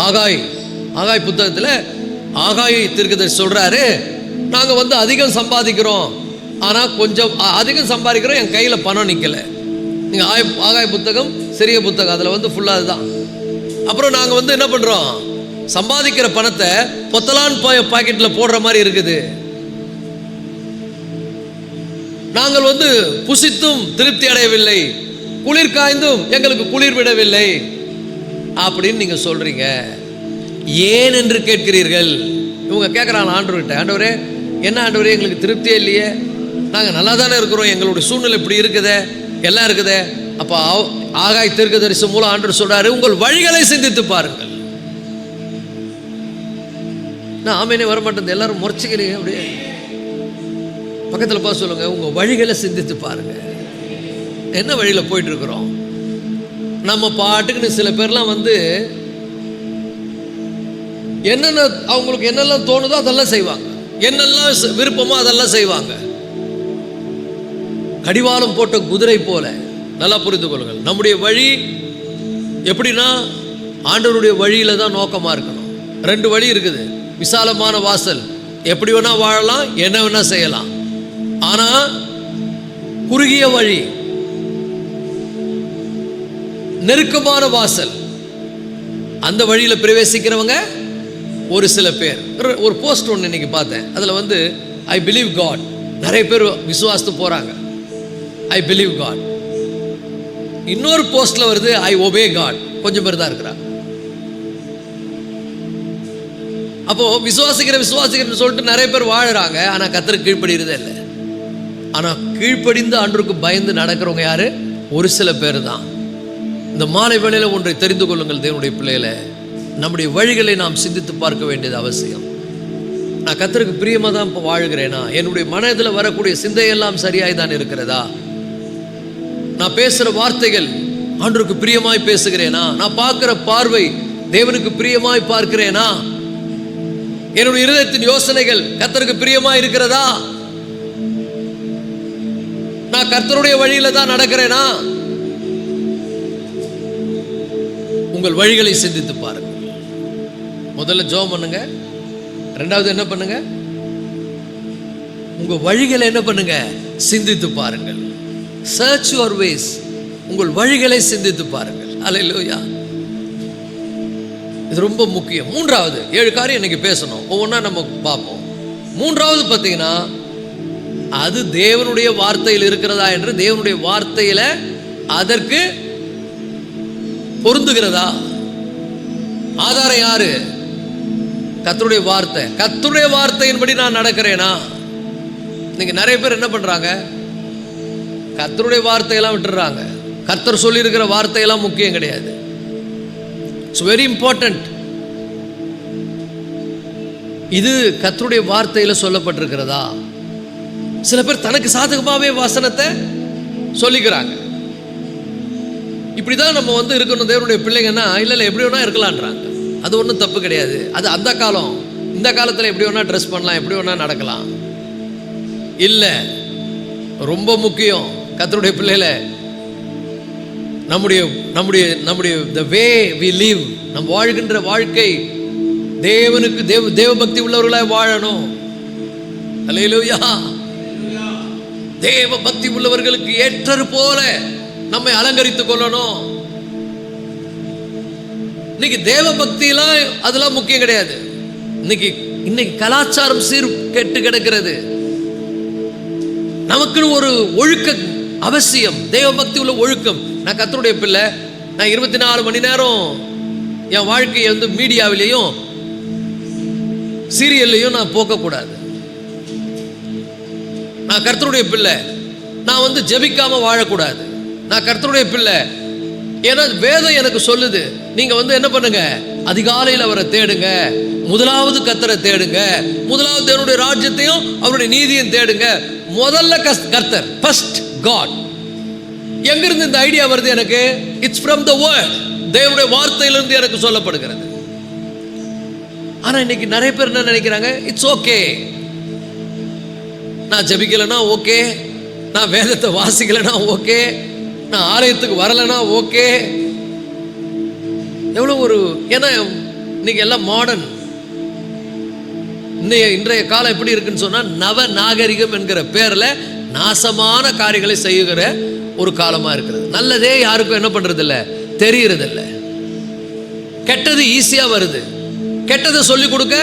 ஆகாய் புத்தகத்தில் ஆகாய் தீர்க்கதரிசி சொல்றாரு, நாங்க அதிகம் சம்பாதிக்கிறோம், ஆனா கொஞ்சம் அதிகம் சம்பாதிக்கிறோம், என் கையில பணம் நிக்கல. நீங்க ஆகாய் புத்தகம் சிறிய புத்தகம், அதுல ஃபுல்லா அதுதான். அப்புறம் நாங்க என்ன பண்றோம், சம்பாதிக்கிற பணத்தை பொத்தலான் பாக்கெட்ல போடுற மாதிரி இருக்குது. நாங்கள் புசித்தும் திருப்தி அடையவில்லை, குளிர் காய்ந்தும் எங்களுக்கு குளிர் விடவில்லை அப்படின்னு நீங்க சொல்றீங்க. ஏன் என்று கேட்கிறீர்கள். இவங்க கேட்குறாங்க ஆண்டவர்கிட்ட, ஆண்டவரே என்ன ஆண்டவரே எங்களுக்கு திருப்தியே இல்லையே, நாங்கள் நல்லா தானே இருக்கிறோம், எங்களுடைய சூழ்நிலை இப்படி இருக்குதே, எல்லாம் இருக்குதே. அப்போ ஆகாய் தீர்க்கதரிசி மூலம் ஆண்டவர் சொல்றாரு, உங்கள் வழிகளை சிந்தித்து பாருங்கள். நான் ஆமேனே வரமாட்டேன், எல்லாரும் முறைச்சிக்கிறீங்க. அப்படியே பக்கத்தில் பார்த்து சொல்லுங்க, உங்க வழிகளை சிந்தித்து பாருங்க. என்ன வழியில போயிட்டு இருக்கிறோம்? நம்ம பாட்டுக்குன்னு சில பேர்லாம் என்னென்ன அவங்களுக்கு என்னெல்லாம் தோணுதோ அதெல்லாம் செய்வாங்க, என்னெல்லாம் விருப்பமோ அதெல்லாம் செய்வாங்க. கடிவாளம் போட்ட குதிரை போல. நல்லா புரிந்து கொள்ளுங்கள், நம்முடைய வழி எப்படின்னா ஆண்டவருடைய வழியில தான் நோக்கமா இருக்கணும். ரெண்டு வழி இருக்குது. விசாலமான வாசல், எப்படி வேணா வாழலாம், என்ன வேணா செய்யலாம். ஆனா குறுகிய வழி, நெருக்கமான வாசல், அந்த வழியில பிரவேசிக்கிறவங்க ஒரு சில பேர். ஒரு போஸ்ட் ஒன்று இன்னைக்கு பார்த்தேன், அதில் ஐ பிலீவ் காட். நிறைய பேர் விசுவாசத்து போறாங்க, ஐ பிலீவ் காட். இன்னொரு போஸ்ட்ல வருது ஐ ஒபே காட். கொஞ்சம் பேர் தான் இருக்கிறாங்க. அப்போ விசுவாசிக்கிறேன்னு சொல்லிட்டு நிறைய பேர் வாழுறாங்க, ஆனா கர்த்தருக்கு கீழ்ப்படிறதே இல்லை. ஆனா கீழ்ப்படிந்து ஆண்டவருக்கு பயந்து நடக்கிறவங்க யாரு? ஒரு சில பேர் தான். இந்த மாலை வேளையில ஒன்றை தெரிந்து கொள்ளுங்கள் தேவனுடைய பிள்ளைகளை, நம்முடைய வழிகளை நாம் சிந்தித்து பார்க்க வேண்டியது அவசியம். நான் கர்த்தருக்கு பிரியமா தான் இப்போ வாழ்கிறேனா? என்னுடைய மனதில் வரக்கூடிய சிந்தையெல்லாம் சரியாய் தான் இருக்கிறதா? நான் பேசுற வார்த்தைகள் ஆண்டவருக்கு பிரியமாய் பேசுகிறேனா? நான் பார்க்கிற பார்வை தேவனுக்கு பிரியமாய் பார்க்கிறேனா? என்னுடைய இருதயத்தின் யோசனைகள் கர்த்தருக்கு பிரியமாய் இருக்கிறதா? நான் கர்த்தருடைய வழியில தான் நடக்கிறேனா? உங்கள் வழிகளை சிந்தித்து பாருங்க. முதல்ல ஜெபம் பண்ணுங்க. ரெண்டாவது என்ன பண்ணுங்க? உங்க வழிகளை என்ன பண்ணுங்க? சிந்தித்து பாருங்கள். Search your ways. உங்கள் வழிகளை சிந்தித்து பாருங்கள். அல்லேலூயா. இது ரொம்ப முக்கியம். மூன்றாவது 7 காரியம் இன்னைக்கு பேசணும். ஒவ்வொன்றா நம்ம பார்ப்போம். மூன்றாவது பார்த்தீங்கன்னா, அது தேவனுடைய வார்த்தையில் இருக்கிறதா என்று, தேவனுடைய வார்த்தையில அதற்கு பொருந்துகிறதா? ஆதாரம் யாரு? கர்த்தருடைய வார்த்தை. கர்த்தருடைய வார்த்தையின்படி நான் நடக்கிறேனா? நீங்க நிறைய பேர் என்ன பண்றாங்க? கர்த்தருடைய வார்த்தையெல்லாம் விட்டுறாங்க. கர்த்தர் சொல்லி இருக்கிற வார்த்தையெல்லாம் முக்கியம் கிடையாது. It's very important. இது கர்த்தருடைய வார்த்தையில சொல்லப்பட்டிருக்கிறதா? சில பேர் தனக்கு சாதகமாகவே வசனத்தை சொல்லிக்கிறாங்க. இப்படிதான் நம்ம இருக்கணும் தேவனுடைய பிள்ளைங்கன்னா. இல்லை எப்படி வேணா இருக்கலான்றாங்க. அது ஒன்றும் தப்பு கிடையாது. அது அந்த காலம். இந்த காலத்தில் எப்படி வேணா ட்ரெஸ் பண்ணலாம், எப்படி வேணா நடக்கலாம். இல்லை, ரொம்ப முக்கியம் கர்த்தருடைய பிள்ளைகளை நம்முடைய நம்முடைய நம்முடைய the way we live, நம் வாழ்கின்ற வாழ்க்கை தேவனுக்கு தேவ பக்தி உள்ளவர்களாய் வாழணும். அல்லேலூயா. தேவ பக்தி உள்ளவர்களுக்கு ஏற்றது போல நம்மை அலங்கரித்துக் கொள்ளணும். இன்னைக்கு தேவ பக்தியெல்லாம் அதெல்லாம் முக்கியம் கிடையாது. இன்னைக்கு கலாச்சாரம் சீர் கெட்டு கிடக்கிறது. நமக்குன்னு ஒரு ஒழுக்க அவசியம். தேவ பக்தி உள்ள ஒழுக்கம். நான் கர்த்தருடைய பிள்ளை. நான் 24 மணி நேரம் என் வாழ்க்கையை மீடியாவிலையும் சீரியல்லையும் நான் போக்கக்கூடாது. நான் கர்த்தருடைய பிள்ளை. நான் ஜெபிக்காம வாழக்கூடாது. நான் கர்த்தருடைய பிள்ளை. ஏன்னா வேதம் எனக்கு சொல்லுது, நீங்க என்ன பண்ணுங்க? அதிகாலையில் அவரை தேடுங்க. முதலாவது கர்த்தரை தேடுங்க. முதலாவது தேவனுடைய ராஜ்யத்தையும் அவருடைய நீதியையும் தேடுங்க. முதல்ல கர்த்தர், ஃபர்ஸ்ட் காட். எங்கிருந்து இந்த ஐடியா வருது எனக்கு? It's from the word. தேவனுடைய வார்த்தையிலிருந்து எனக்கு சொல்லப்படுகிறது. ஆனா இன்னைக்கு நிறைய பேர் என்ன நினைக்கிறாங்க? இட்ஸ் ஓகே, நான் ஜெபிக்கலனா ஓகே, நான் வேதத்தை வாசிக்கலனா ஓகே, நான் ஆலயத்துக்கு வரலனா ஓகே. எவ்வளவு ஒரு, ஏன்னா இன்னைக்கு எல்லாம் மாடர்ன். இன்றைய காலம் எப்படி இருக்குன்னு சொன்னா, நவ நாகரிகம் என்கிற பேர்ல நாசமான காரியங்களை செய்கிற ஒரு காலமா இருக்கிறது. நல்லதே யாருக்கும் என்ன பண்றது இல்ல, தெரியறது இல்ல. கெட்டது ஈஸியா வருது. கெட்டதை சொல்லிக் கொடுக்க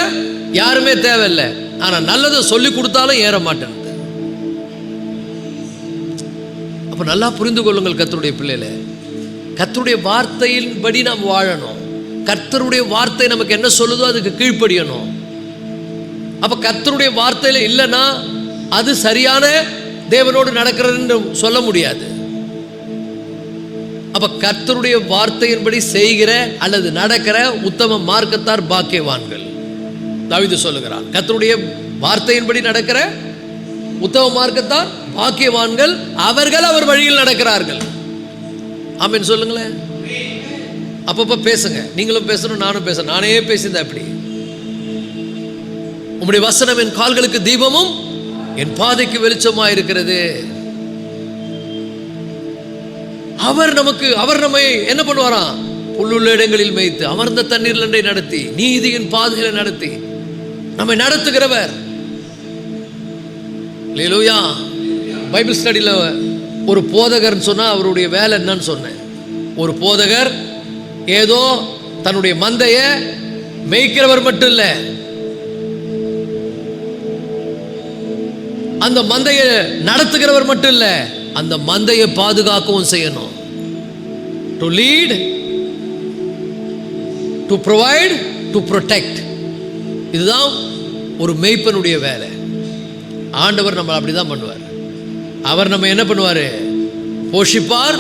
யாருமே தேவையில்லை. ஆனா நல்லதை சொல்லி கொடுத்தாலும் ஏற மாட்டேன். அப்ப நல்லா புரிந்து கொள்ளுங்கள் கர்த்தருடைய பிள்ளைகளே. கர்த்தருடைய வார்த்தையின்படி நாம் வாழணும். கர்த்தருடைய வார்த்தை நமக்கு என்ன சொல்லுதோ அதுக்கு கீழ்ப்படியணும். அப்ப கர்த்தருடைய வார்த்தையில இல்லைன்னா அது சரியான தேவனோடு நடக்கிறதுன்னு சொல்ல முடியாது. அப்ப கர்த்தருடைய வார்த்தையின்படி செய்கிற அல்லது நடக்கிற உத்தம மார்க்கத்தார் பாக்கியவான்கள். தாவீது சொல்லுகிறான், கர்த்தருடைய வார்த்தையின்படி நடக்கிற உத்தம மார்க்கத்தார் பாக்கியவான்கள், அவர்கள் அவர் வழியில் நடக்கிறார்கள். ஆமென் சொல்லுங்களேன். அப்பப்ப பேசுங்க. நீங்களும் பேசணும், நானும் பேசணும். நானே பேசியிருந்தேன் அப்படி. உம்முடைய வசனம் என் கால்களுக்கு தீபமும் என் பாதைக்கு வெளிச்சமா இருக்கிறது. அவர் நம்மை என்ன பண்ணுவாராம்? புல்லுள்ள இடங்களில் மேய்த்து அமர்ந்த தண்ணீர் நடத்தி நீதியின் பாதையில நடத்தி நம்மை நடத்துகிறவர். அல்லேலூயா. பைபிள் ஸ்டடியில ஒரு போதகர்னு சொன்னா அவருடைய வேலை என்னன்னு சொன்னேன். ஒரு போதகர் ஏதோ தன்னுடைய மந்தைய மேய்க்கிறவர் மட்டும் இல்ல, அந்த மந்தையை நடத்துகிறவர் மட்டும் இல்ல, அந்த மந்தையை பாதுகாக்கவும் செய்யணும். To lead, to provide, to protect. இதுதான் ஒரு மேய்ப்பனுடைய வேலை. ஆண்டவர் நம்மளை அப்படி தான் பண்ணுவார். அவர் நம்ம என்ன பண்ணுவார்? போஷிப்பார்,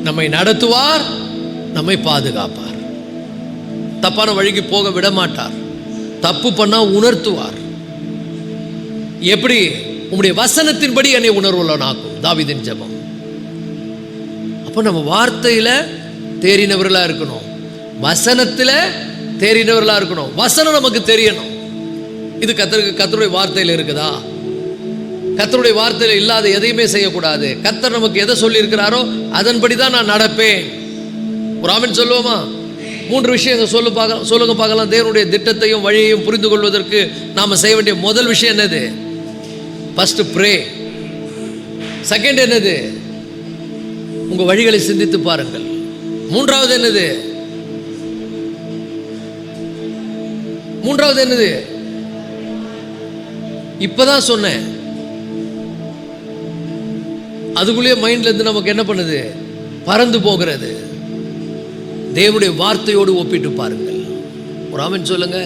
நம்மை நடத்துவார், நம்மை பாதுகாப்பார், தப்பான வழிக்கு போக விட மாட்டார், தப்பு பண்ணா உணர்த்துவார். எப்படி? உம்முடைய வசனத்தின்படி என்னை உணர்வுள்ளவனாக்கும், தாவீதின் ஜெபம். அப்போ நம்ம வார்த்தையில தேறினவர்களா இருக்கணும், வசனத்துல தேறினவர்களா இருக்கணும். வசனம் நமக்கு தெரியணும். இது கர்த்தருடைய வார்த்தையில இருக்குதா? கர்த்தருடைய வார்த்தையில இல்லாத எதையுமே செய்யக்கூடாது. கர்த்தர் நமக்கு எதை சொல்லி இருக்கிறாரோ அதன்படி தான் நான் நடப்பேன். ஒரு ஆமென் சொல்லுவோமா? 3 விஷயங்கள் சொல்லுங்க பார்க்கலாம். தேவனுடைய திட்டத்தையும் வழியையும் புரிந்து கொள்வதற்கு நாம செய்ய வேண்டிய முதல் விஷயம் என்னது? First pray. செகண்ட் என்னது? உங்க வழிகளை சிந்தித்து பாருங்கள். மூன்றாவது என்னது? இப்பதான் சொன்னேன். அதுக்குள்ளேயே மைண்ட்ல இருந்து நமக்கு என்ன பண்ணுது? பறந்து போகிறது. தேவனுடைய வார்த்தையோடு ஒப்பிட்டு பாருங்கள். ஒரு ஆமென் சொல்லுங்க.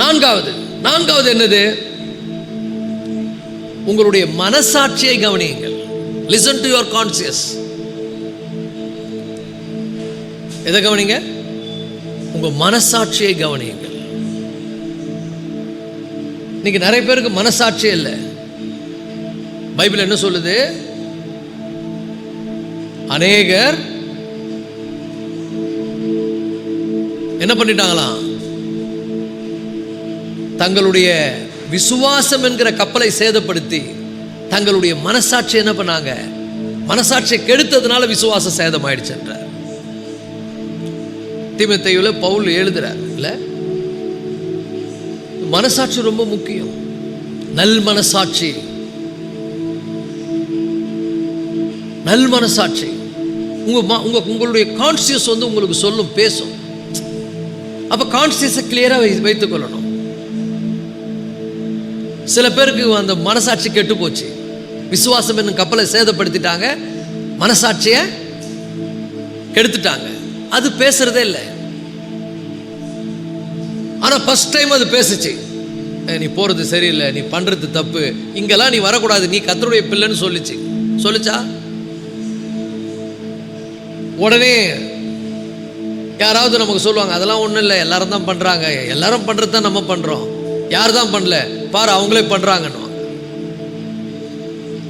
நான்காவது என்னது? உங்களுடைய மனசாட்சியை கவனியுங்கள். Listen to your conscious. எதை கவனிங்க? உங்க மனசாட்சியை கவனியுங்கள். இன்னைக்கு நிறைய பேருக்கு மனசாட்சியே இல்லை. பைபிள் என்ன சொல்லுது? அநேகர் என்ன பண்ணிட்டாங்களாம்? தங்களுடைய விசுவாசம் என்கிற கப்பலை சேதப்படுத்தி தங்களுடைய மனசாட்சி என்ன பண்ணாங்க? மனசாட்சியை கெடுத்ததுனால விசுவாசம் சேதம் ஆயிடுச்சுன்றார். தீமோத்தேயுல பவுல் எழுதுறார் இல்ல, மனசாட்சி ரொம்ப முக்கியம். நல் மனசாட்சி உங்களுடைய கான்சியஸ் வந்து உங்களுக்கு சொல்லும், பேசும். அப்ப கான்சியஸை கிளியரா வைத்துக் கொள்ளணும். சில பேருக்கு அந்த மனசாட்சி கெட்டு போச்சு. விசுவாசம் என்னும் கப்பலை சேதப்படுத்திட்டாங்க, மனசாட்சியை கெடுத்துட்டாங்க. அது பேசுறதே இல்லை. ஆனா ஃபர்ஸ்ட் டைம் அது பேசுச்சு. நீ போறது சரியில்லை, நீ பண்றது தப்பு, இங்கெல்லாம் நீ வரக்கூடாது, நீ கர்த்தருடைய பிள்ளைன்னு சொல்லிச்சா? உடனே யாராவது நமக்கு சொல்லுவாங்க, அதெல்லாம் ஒன்றும் இல்லை, எல்லாரும் தான் பண்றாங்க, எல்லாரும் பண்றது தான் நம்ம பண்றோம், யார் தான் பண்ணல பாரு, அவங்களே பண்றாங்கன்னு.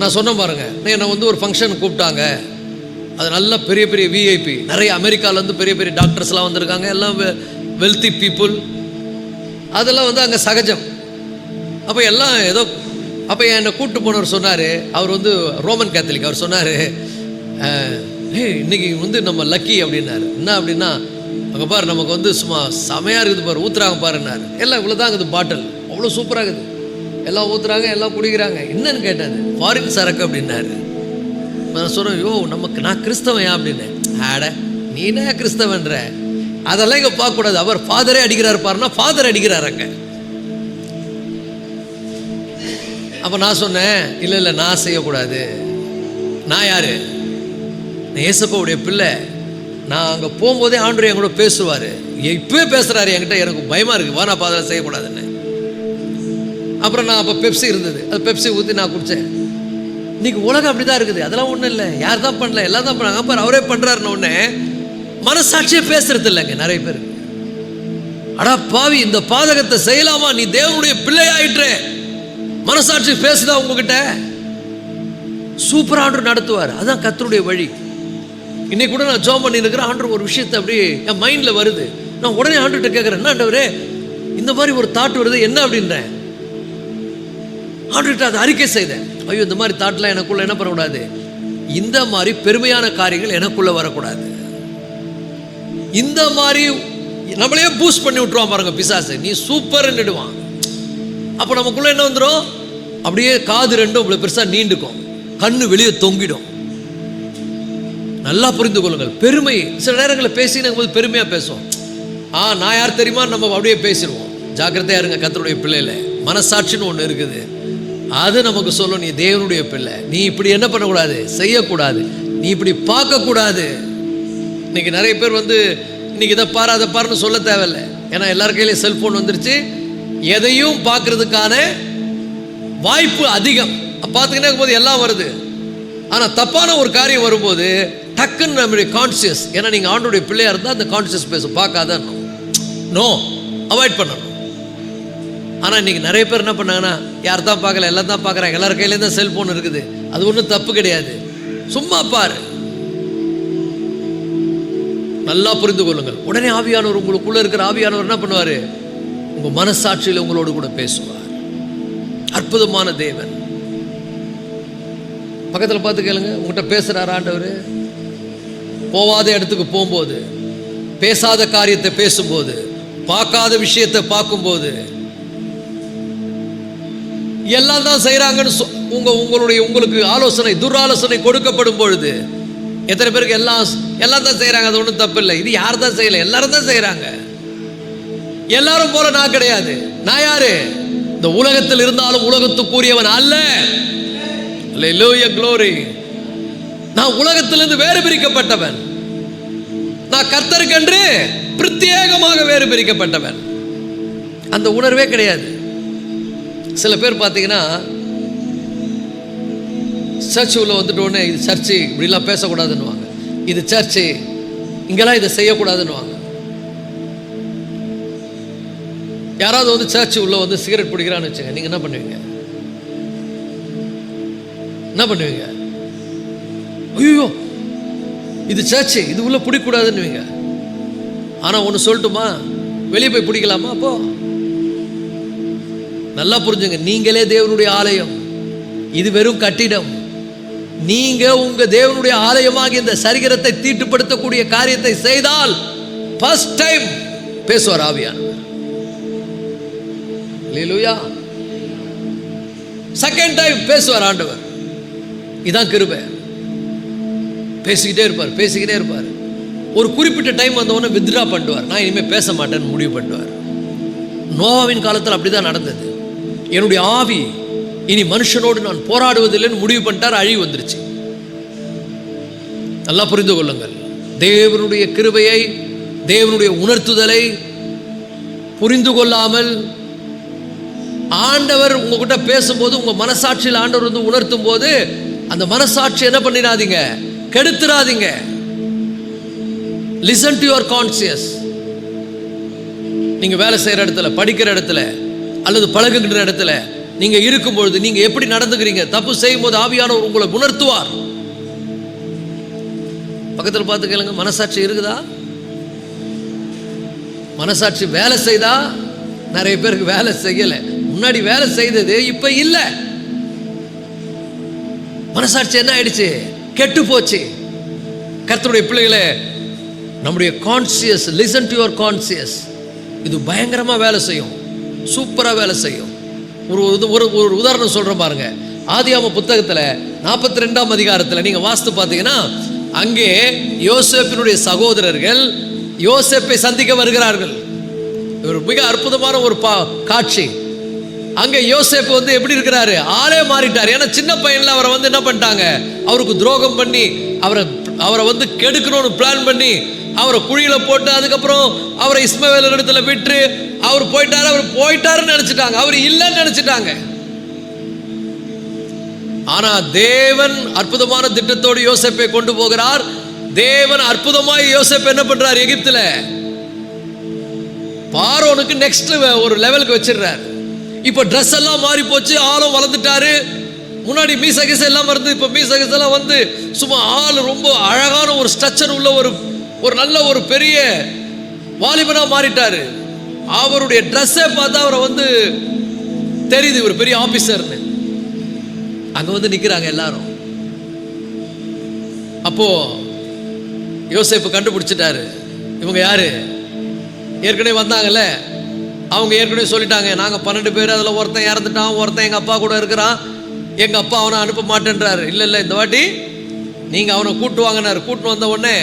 நான் சொன்னேன் பாருங்க, என்னை வந்து ஒரு ஃபங்க்ஷன் கூப்பிட்டாங்க. அது நல்ல பெரிய பெரிய விஐபி, நிறைய அமெரிக்காவிலேருந்து பெரிய பெரிய டாக்டர்ஸ்லாம் வந்திருக்காங்க, எல்லாம் வெல்த்தி பீப்புள். அதெல்லாம் வந்து அங்கே சகஜம். அப்போ எல்லாம் ஏதோ, அப்போ என்னை கூப்பிட்டு போனவர் சொன்னார், அவர் வந்து ரோமன் கேத்தலிக். அவர் சொன்னார், இன்னைக்கு வந்து நம்ம லக்கி அப்படின்னாரு. என்ன அப்படின்னா, அங்கே பாரு நமக்கு வந்து சும்மா செமையாக இருக்குது பாரு, ஊற்றுறாங்க பாருன்னாரு. எல்லாம் இவ்வளோ தான் இருக்குது, பாட்டில் அவ்வளோ சூப்பராக இருக்குது, எல்லாம் ஊற்றுறாங்க, எல்லாம் குடிக்கிறாங்க. என்னன்னு கேட்டாரு, ஃபாரின் சரக்கு அப்படின்னாரு. நான் சொல்கிறேன், யோ நான் கிறிஸ்தவன் அப்படின்னு. ஆட நீனே கிறிஸ்தவன்ற, அதெல்லாம் இங்கே பார்க்கக்கூடாது, அவர் ஃபாதரே அடிக்கிறாரு பாருன்னா, ஃபாதர் அடிக்கிறார் அங்கே. அப்போ நான் சொன்னேன், இல்லை நான் செய்யக்கூடாது. நான் யாரு? ஏசப்பாவுடைய பிள்ளை. நான் அங்கே போகும்போதே ஆண்டவர் என் கூட பேசுவார். இப்பவே பேசுகிறாரு என்கிட்ட, எனக்கு பயமாக இருக்குது, வா நான் அதெல்லாம் செய்யக்கூடாதுன்னு. அப்புறம் நான் அப்போ பெப்சி இருந்தது, அது பெப்சி ஊற்றி நான் குடித்தேன். இன்னைக்கு உலகம் அப்படி தான் இருக்குது. அதெல்லாம் ஒன்றும் இல்லை, யார் தான் பண்ணல, எல்லாம் தான் பண்ணாங்க பாரு, அவரே பண்ணுறாருன்னு ஒன்று மனசாட்சியே பேசுறது இல்லைங்க நிறைய பேர். அடா பாவி, இந்த பாதகத்தை செய்யலாமா, நீ தேவனுடைய பிள்ளையாயிற்று, மனசாட்சி பேசுதா உங்ககிட்ட? சூப்பர் ஆண்டவர் நடத்துவார். அதான் கர்த்தருடைய வழி. இன்னைக்கு கூட நான் ஜெபம் பண்ணி இருக்கிறேன், ஆண்டவர் ஒரு விஷயத்தை அப்படியே என் மைண்ட்ல வருது. நான் உடனே ஆண்டவர்கிட்ட கேட்குறேன், என்ன ஆண்டவரே இந்த மாதிரி ஒரு தாட் வருது, என்ன அப்படின்றேன். ஆண்டவர்கிட்ட அதை அறிக்கை செய்தேன். ஐயோ, இந்த மாதிரி தாட்லாம் எனக்குள்ள என்ன பண்ணக்கூடாது, இந்த மாதிரி பெருமையான காரியங்கள் எனக்குள்ள வரக்கூடாது. இந்த மாதிரி நம்மளே பூஸ்ட் பண்ணி விட்டுருவான் பாருங்க பிசாசு, நீ சூப்பர்ன்னுடுவான். அப்போ நமக்குள்ள என்ன வந்துடும், அப்படியே காது ரெண்டும் இவ்வளோ பெருசாக நீண்டுக்கும், கண்ணு வெளியே தொங்கிடும். நல்லா புரிந்து கொள்ளுங்கள். பெருமை சில நேரங்களில் பேசினும் போது பெருமையாக பேசுவோம். நான் யார் தெரியுமா, நம்ம அப்படியே பேசிடுவோம். ஜாக்கிரதையா இருங்க கர்த்தருடைய பிள்ளையில. மனசாட்சின்னு ஒன்று இருக்குது, அது நமக்கு சொல்லும், நீ தேவனுடைய பிள்ளை, நீ இப்படி என்ன பண்ணக்கூடாது, செய்யக்கூடாது, நீ இப்படி பார்க்கக்கூடாது. இன்னைக்கு நிறைய பேர் வந்து இன்னைக்கு இதை பாரு அதை பாருன்னு சொல்ல தேவையில்லை. ஏன்னா எல்லார் கையிலையும் செல்போன் வந்துருச்சு, எதையும் பார்க்கறதுக்கான வாய்ப்பு அதிகம். பார்த்துக்கிட்டே இருக்கும்போது எல்லாம் வருது. ஆனால் தப்பான ஒரு காரியம் வரும்போது டக்குன்னு நம்மளுடைய கான்சியஸ், ஏன்னா நீங்கள் ஆண்டோடைய பிள்ளையாக இருந்தால் அந்த கான்சியஸ் பேசும், பார்க்காத நோ அவாய்ட் பண்ணணும். ஆனால் இன்றைக்கி நிறைய பேர் என்ன பண்ணாங்கன்னா, யார் தான் பார்க்கல, எல்லாம் தான் பார்க்குறாங்க, எல்லார் கையிலேயும் தான் செல்ஃபோன் இருக்குது, அது ஒன்றும் தப்பு கிடையாது, சும்மா பாரு. நல்லா புரிந்து கொள்ளுங்கள். உடனே ஆவியானவர், உங்களுக்குள்ளே இருக்கிற ஆவியானவர் என்ன பண்ணுவார்? உங்கள் மனசாட்சியில் உங்களோடு கூட பேசுவார். அற்புதமான தேவன். பக்கத்தில் பார்த்து கேளுங்க, உங்கள்கிட்ட பேசுகிறார் ஆண்டவர். போகாத இடத்துக்கு போகும்போது, பேசாத காரியத்தை பேசும்போது, பார்க்காத விஷயத்தை பார்க்கும்போது, எல்லாம் தான் செய்கிறாங்கன்னு உங்களுக்கு ஆலோசனை, துராலோசனை கொடுக்கப்படும் பொழுது எத்தனை பேருக்கு எல்லாம் தான் செய்கிறாங்க, அது ஒன்றும் தப்பு இல்லை. இது யார் தான் செய்யலை, எல்லாரும் தான் செய்கிறாங்க. எல்லாரும் போல நான் கிடையாது. நான் யாரு? இந்த உலகத்தில் இருந்தாலும் உலகத்துக்குரியவன் அல்ல. அல்லேலூயா, க்ளோரி. நான் உலகத்திலிருந்து வேறு பிரிக்கப்பட்டவன். நான் கர்த்தருக்கென்று பிரத்யேகமாக வேறு பிரிக்கப்பட்டவன். அந்த உணர்வே கிடையாது. சில பேர் பார்த்தீங்கன்னா சர்ச் உள்ள வந்துட்டோன்னே, இது சர்ச்சு, இப்படிலாம் பேசக்கூடாதுன்னுவாங்க, இது சர்ச்சு, இங்கெல்லாம் இதை செய்யக்கூடாதுன்னுவாங்க. யாராவது வந்து சர்ச்சு உள்ள வந்து சிகரெட் பிடிக்கிறான்னு வச்சுங்க, நீங்கள் என்ன பண்ணுவீங்க? என்ன பண்ணுவீங்க? ஐயோ இது சர்ச்சு, இது உள்ள பிடிக்கூடாதுன்னுவீங்க. ஆனால் ஒன்று சொல்லட்டுமா, வெளியே போய் பிடிக்கலாமா? அப்போ நல்லா புரிஞ்சுங்க, நீங்களே தேவனுடைய ஆலயம், இது வெறும் கட்டிடம். நீங்க உங்க தேவனுடைய ஆலயமாக இந்த சரீரத்தை தீட்டுப்படுத்தக்கூடிய காரியத்தை செய்தால் ஃபர்ஸ்ட் டைம் பேசுவார் ஆவியானவர். அல்லேலூயா. செகண்ட் டைம் பேசுவார் ஆண்டவர். இதான் கிருபை. பேசிக்கிட்டே இருப்பார். ஒரு குறிப்பிட்ட டைம் வந்தவொடனே வித்ரா பண்ணுவார். நான் இனிமேல் பேச மாட்டேன்னு முடிவு பண்ணுவார். நோவாவின் காலத்தில் அப்படிதான் நடந்தது. என்னுடைய ஆவி இனி மனுஷனோடு நான் போராடுவதில்லைன்னு முடிவு பண்ணிட்டார். அழிவு வந்துருச்சு. நல்லா புரிந்து கொள்ளுங்கள். தேவனுடைய கிருபையை, தேவனுடைய உணர்த்துதலை புரிந்து கொள்ளாமல் ஆண்டவர் உங்ககிட்ட பேசும்போது, உங்க மனசாட்சியில் ஆண்டவர் வந்து உணர்த்தும் போது, அந்த மனசாட்சி என்ன பண்ணிடாதீங்க, கெடுத்துறாதீங்க. Listen to your conscience. நீங்க வேலை செய்யற இடத்துல, படிக்கிற இடத்துல, அல்லது பழகுகின்ற இடத்துல நீங்க இருக்கும் பொழுது நீங்க எப்படி நடந்துக்கிறீங்க, தப்பு செய்யும் போது ஆவியானவர் உங்களை உணர்த்துவார். பக்கத்தில் பார்த்து கேளுங்க, மனசாட்சி இருக்குதா? மனசாட்சி வேலை செய்தா? நிறைய பேருக்கு வேலை செய்யல. முன்னாடி வேலை செய்தது இப்ப இல்ல. மனசாட்சி என்ன ஆயிடுச்சு? கெட்டு போச்சு. கர்த்தருடைய பிள்ளைகளே, நம்முடைய conscious, listen to your conscious, இது பயங்கரமா வேலை செய்யும், சூப்பரா வேலை செய்யும். ஒரு உதாரணம் சொல்றேன் பாருங்க. ஆதியாகம புத்தகத்துல 42ஆம் அதிகாரத்துல நீங்க வாஸ்து பார்த்தீங்கன்னா, அங்கே யோசேப்பினுடைய சகோதரர்கள் யோசேப்பை சந்திக்க வருகிறார்கள். ஒரு மிக அற்புதமான ஒரு காட்சி. அங்கே யோசேப்பு வந்து எப்படி இருக்கிறாரு? ஆளே மாறிட்டார். ஏன்னா சின்ன பையன்ல அவரை வந்து என்ன பண்ணிட்டாங்க, அவருக்கு துரோகம் பண்ணி அவரை வந்து கெடுக்கணும்னு பிளான் பண்ணி அவரை குழியில போட்டு, அதுக்கப்புறம் அவரை இஸ்மவேல் இடத்துல விட்டு அவர் போயிட்டாருன்னு நினைச்சிட்டாங்க, அவர் இல்லைன்னு நினைச்சிட்டாங்க. ஆனா தேவன் அற்புதமான திட்டத்தோடு யோசேப்பை கொண்டு போகிறார். தேவன் அற்புதமாய் யோசேப்பை என்ன பண்றார்? எகிப்துல பார்வோனுக்கு நெக்ஸ்ட் ஒரு லெவலுக்கு வச்சிடுறார். இப்ப ட்ரெஸ் எல்லாம் மாறி போச்சு, ஆளும் வளர்ந்துட்டாரு. முன்னாடி மீசகிச எல்லாம் இருந்து இப்ப மீசகிச எல்லாம் வந்து சும்மா ஆள் ரொம்ப அழகான ஒரு ஸ்ட்ரக்சர் உள்ள ஒரு நல்ல ஒரு பெரிய வாலிபனா மாறிட்டாரு. அவருடைய ட்ரெஸ்ஸை பார்த்தா அவரை வந்து தெரியுது ஒரு பெரிய ஆபீசர்னு. அங்க வந்து நிக்கிறாங்க எல்லாரும். அப்போ யோசேப்பு கண்டுபிடிச்சிட்டாரு, இவங்க யாரு? ஏற்கனவே வந்தாங்கல்ல, அவங்க ஏற்கனவே சொல்லிட்டாங்க, நாங்கள் 12 பேர், அதில் ஒருத்தன் இறந்துட்டான், ஒருத்தன் எங்கள் அப்பா கூட இருக்கிறான், எங்கள் அப்பா அவனை அனுப்ப மாட்டேன்றாரு. இல்லை இந்த வாட்டி நீங்கள் அவனை கூட்டு வாங்கினார். கூட்டு வந்த உடனே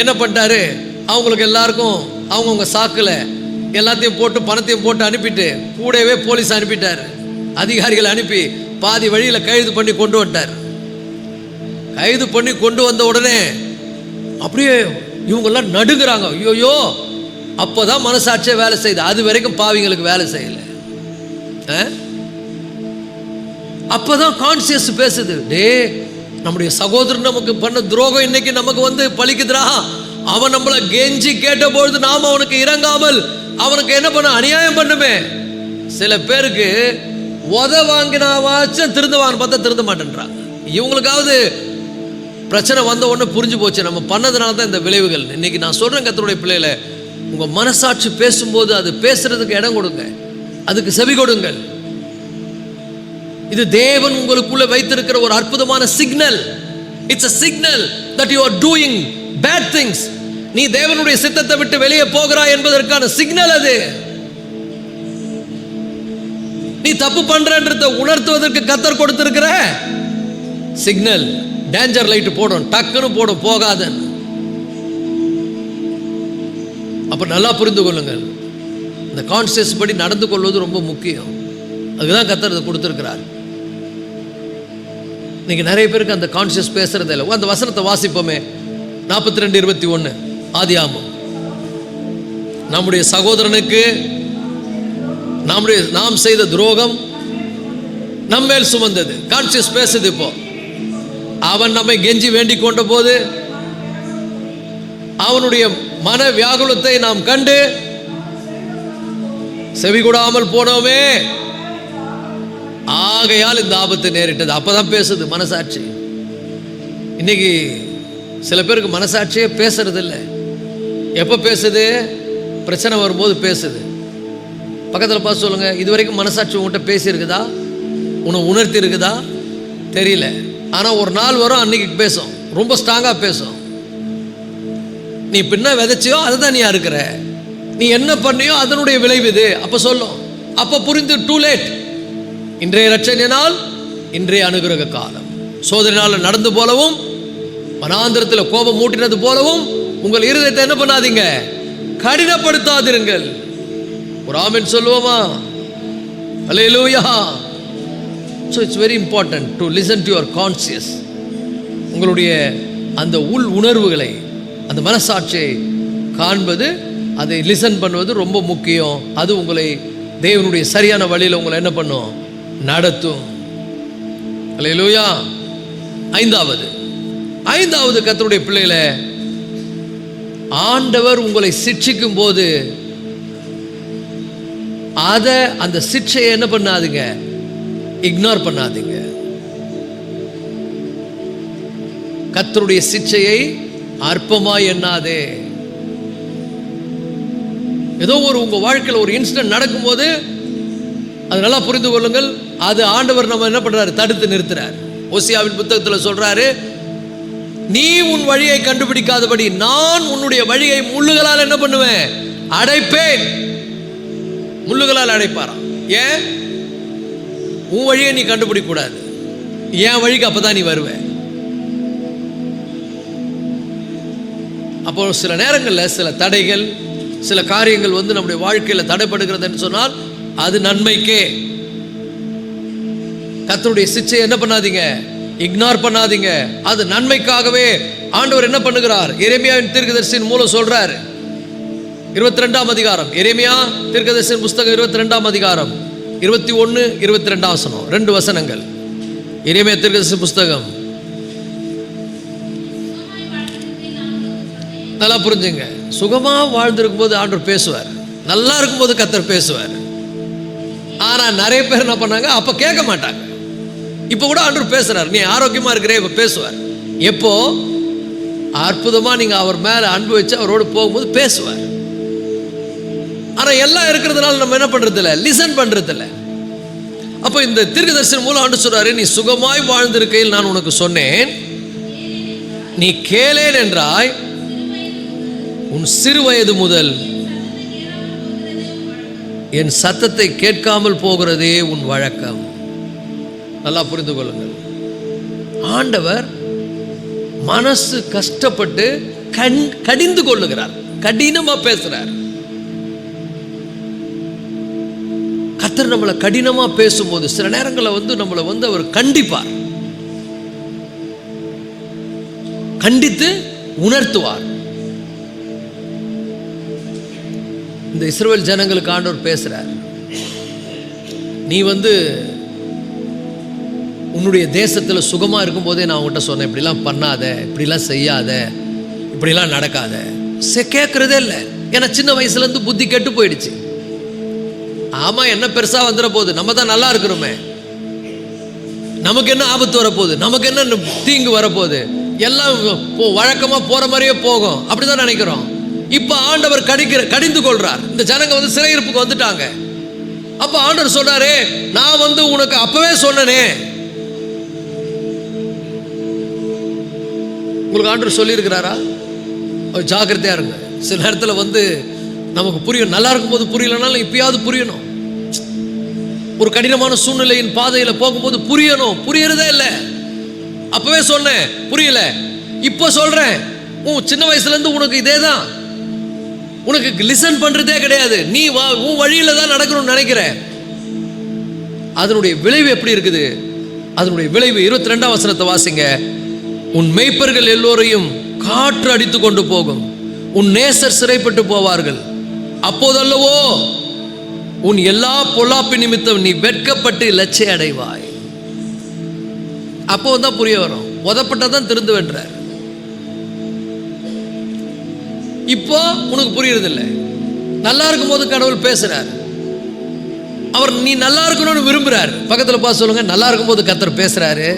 என்ன பண்ணிட்டாரு? அவங்களுக்கு எல்லாருக்கும் அவங்கவுங்க சாக்கில் எல்லாத்தையும் போட்டு பணத்தையும் போட்டு அனுப்பிட்டு கூடவே போலீஸ் அனுப்பிட்டார். அதிகாரிகளை அனுப்பி பாதி வழியில் கைது பண்ணி கொண்டு வந்துட்டார். கைது பண்ணி கொண்டு வந்த உடனே அப்படியே இவங்கெல்லாம் நடுங்கிறாங்க. ஐயோயோ அப்போதான் மனசாட்சியே வேலை செய்யுது. அது வரைக்கும் பாவிங்களுக்கு வேலை செய்யல. அப்பதான் கான்சியஸ் பேசுது, டே நம்முடைய சகோதரன் நமக்கு பண்ண துரோகம் இன்னைக்கு நமக்கு பலிக்குதுரா. அவன் நம்மளை கெஞ்சி கேட்ட பொழுது நாம அவனுக்கு இறங்காமல் அவனுக்கு என்ன பண்ண, அநியாயம் பண்ணுமே. சில பேருக்கு வாங்கினாவாச்சும் திருந்துவான்னு பார்த்தா திருந்த மாட்டேன்றாங்க. இவங்களுக்காவது பிரச்சனை வந்த உடனே புரிஞ்சு போச்சு நம்ம பண்ணதுனால தான் இந்த விளைவுகள். இன்னைக்கு நான் சொல்றேன் கர்த்தருடைய பிள்ளைகளை, உங்க மனசாட்சி பேசும்போது அது பேசுறதுக்கு இடம் கொடுங்க, அதுக்கு செவி கொடுங்கள். இது தேவன் உங்களுக்குள்ள வைத்திருக்கிற ஒரு அற்புதமான signal. It's a signal that you are doing bad things. நீ தேவனுடைய சித்தத்தை விட்டு வெளியே போகிறாய் என்பதற்கான சிக்னல் அது. நீ தப்பு பண்றன்றதை உணர்த்துவதற்கு கர்த்தர் கொடுத்திருக்கிற சிக்னல். டேஞ்சர் லைட் போடும், டக்குன்னு போடும், போகாதன்னு. அப்ப நல்லா புரிந்து கொள்ளுங்கள், இந்த கான்சியஸ் படி நடந்து கொள்வது ரொம்ப முக்கியம். அதுதான் கர்த்தர் அதை கொடுத்திருக்கிறார். இன்னைக்கு நிறைய பேருக்கு அந்த கான்சியஸ் பேசுறதே இல்லை. அந்த வசனத்தை வாசிப்போமே, 42:21 ஆதியாகமம். நம்முடைய சகோதரனுக்கு நாம் செய்த துரோகம் நம்மேல் சுமந்தது. கான்சியஸ் பேசுது. இப்போ அவன் நம்மை கெஞ்சி வேண்டிக் கொண்ட போது அவனுடைய மன வியாகுலத்தை நாம் கண்டு செவி கொடாமல் போனோமே, ஆகையால் இந்த ஆபத்து நேரிட்டது. அப்பதான் பேசுது மனசாட்சி. இன்னைக்கு சில பேருக்கு மனசாட்சியே பேசுறது இல்லை. எப்போ பேசுது? பிரச்சனை வரும்போது பேசுது. பக்கத்தில் பார்த்து சொல்லுங்க, இது வரைக்கும் மனசாட்சி உங்கள்கிட்ட பேசியிருக்குதா, உன்னை உணர்த்தி இருக்குதா தெரியல. ஆனால் ஒரு நாள் வரும், அன்னைக்கு பேசும், ரொம்ப ஸ்ட்ராங்காக பேசும். நீ பின்ன விதைச்சியோ அதை தான் நீ அறுக்கிற, நீ என்ன பண்ணியோ அதனுடைய விளைவு இது. அப்போ சொல்லும், அப்போ புரிந்து டூ லேட். இன்றைய ரட்சணை நாள், இன்றைய அனுகிரக காலம். சோதனை நாள் நடந்து போலவும் வனாந்திரத்தில் கோபம் மூட்டினது போலவும் உங்கள் இருதயத்தை என்ன பண்ணாதீங்க, கடினப்படுத்தாதிருங்கள். ஒரு ஆமென் சொல்லுவோமா? அல்லேலூயா. So it's very important to listen to your conscience. உங்களுடைய அந்த உள் உணர்வுகளை, அந்த மனசாட்சியை காண்பது, அதை லிசன் பண்ணுவது ரொம்ப முக்கியம். அது உங்களை தேவனுடைய சரியான வழியில் உங்களை என்ன பண்ணும், நடத்தும். அல்லேலூயா. ஐந்தாவது கர்த்தருடைய பிள்ளைகளை, ஆண்டவர் உங்களை சிட்சிக்கும் போது அந்த சிட்சையை என்ன பண்ணாதீங்க, இக்னோர் பண்ணாதீங்க. கர்த்தருடைய சிட்சையை அற்பமாய் எண்ணாதே. ஏதோ உங்க வாழ்க்கையில் ஒரு இன்சிடென்ட் நடக்கும்போது அது நல்லா புரிந்து கொள்ளுங்கள், அது ஆண்டவர் நம்ம என்ன பண்றாரு, தடுத்து நிறுத்துறார். ஓசியாவின் புத்தகத்தில் சொல்றாரு, நீ உன் வழியை கண்டுபிடிக்காதபடி நான் உன்னுடைய வழியை முள்ளுகளால் என்ன பண்ணுவேன், அடைப்பேன். முள்ளுகளால் அடைப்பாராம். ஏன்? உன் வழியை நீ கண்டுபிடிக்க கூடாது, என் வழிக்கு அப்பதான் நீ வருவ. அப்போ சில நேரங்களில் சில தடைகள், சில காரியங்கள் நம்முடைய வாழ்க்கையில் தடைப்படுகிறது என்று சொன்னால் அது நன்மைக்கே. கர்த்தருடைய சிட்சையை என்ன பண்ணாதீங்க, இக்னோர் பண்ணாதீங்க. அது நன்மைக்காகவே ஆண்டவர் என்ன பண்ணுகிறார், எரேமியாவின் தீர்க்கதரிசியின் மூலம் சொல்றார். 22ஆம் அதிகாரம், எரேமியா தீர்க்கதரிசியின் புத்தகம் 22ஆம் அதிகாரம் 21, 22 வசனம், 2 வசனங்கள். எரேமியா தீர்க்கதரிசி புத்தகம். நல்லா புரிஞ்சுங்க, சுகமா வாழ்ந்திருக்கும் போது ஆண்டவர் பேசுவார், நல்லா இருக்கும்போது கர்த்தர் பேசுவார். ஆனா நிறைய பேர் என்ன பண்ணாங்க, அப்ப கேட்க மாட்டாங்க. இப்ப கூட ஆண்டவர் பேசுறார், நீ ஆரோக்கியமா இருக்கிறே, இப்ப பேசுவார். எப்போ? அற்புதமா நீங்க அவர் மேல அன்பு வச்சு அவரோடு போகும்போது பேசுவார். ஆனா எல்லாம் இருக்கிறதுனால நம்ம என்ன பண்றது இல்லை, லிசன் பண்றது இல்லை. அப்போ இந்த தீர்க்கதரிசனம் மூலம் ஆண்டு சொல்றாரு, நீ சுகமாய் வாழ்ந்திருக்கையில் நான் உனக்கு சொன்னேன், நீ கேளேன் என்றாய், உன் சிறு வயது முதல் என் சத்தத்தை கேட்காமல் போகிறதே உன் வழக்கம். நல்லா புரிந்து கொள்ளுங்கள், ஆண்டவர் மனசு கஷ்டப்பட்டு கடிந்து கொள்ளுகிறார், கடினமா பேசுறார். கர்த்தர் நம்மளை கடினமா பேசும்போது சில நேரங்களில் நம்மளை அவர் கண்டிப்பார், கண்டித்து உணர்த்துவார். இந்த இஸ்ரவேல் ஜனங்களுக்கு ஆண்டவர் பேசுறார். நீ உன்னுடைய தேசத்தில் சுகமாக இருக்கும்போதே நான் உங்கள்கிட்ட சொன்னேன், இப்படிலாம் பண்ணாத, இப்படிலாம் செய்யாத, இப்படிலாம் நடக்காத. கேட்குறதே இல்லை. ஏன்னா சின்ன வயசுலேருந்து புத்தி கெட்டு போயிடுச்சு. ஆமாம், என்ன பெருசாக வந்துட போகுது, நம்ம தான் நல்லா இருக்கிறோமே, நமக்கு என்ன ஆபத்து வரப்போகுது, நமக்கு என்ன தீங்கு வரப்போகுது, எல்லாம் வழக்கமாக போகிற மாதிரியே போகும், அப்படிதான் நினைக்கிறோம். இப்போ ஆண்டவர் கடிந்து கொள்றார். இந்த ஜனங்க சிறையிருப்புக்கு வந்துட்டாங்க. அப்போ ஆண்டவர் சொல்றாரு, நான் உனக்கு அப்பவே சொன்னனே. உங்களுக்கு ஆண்டவர் சொல்லியிருக்கிறாரா? ஜாக்கிரதையா இருங்க. சில நேரத்தில் நமக்கு புரியும், நல்லா இருக்கும்போது புரியலனாலும் இப்பயாவது புரியணும். ஒரு கடினமான சூழ்நிலையின் பாதையில் போகும்போது புரியணும். புரியறதே இல்லை. அப்பவே சொன்னேன், புரியல, இப்போ சொல்றேன். சின்ன வயசுல இருந்து உனக்கு இதே தான், உனக்கு லிசன் பண்றதே கிடையாது. நீ உன் வழியில தான் நடக்கணும்னு நினைக்கிற. அதனுடைய விளைவு எப்படி இருக்குது? அதனுடைய விளைவு 22ஆம் வசனத்தை வாசிங்க. உன் மேய்ப்பர்கள் எல்லோரையும் காற்று அடித்து கொண்டு போகும், உன் நேசர் சிறைப்பட்டு போவார்கள். அப்போதல்லவோ உன் எல்லா பொல்லாப்பு நிமித்தம் நீ வெட்கப்பட்டு லட்சை அடைவாய். அப்போ தான் புரிய வரும். உதப்பட்டதான் திருந்து வென்றார். இப்போ உனக்கு புரியறதில்லை. நல்லா இருக்கும் போது கடவுள் பேசுறார். அவர் நீ நல்லா இருக்கணும்னு விரும்புறார். பக்கத்தில் பார்த்து சொல்லுங்க, நல்லா இருக்கும் போது கர்த்தர் பேசுறாரு.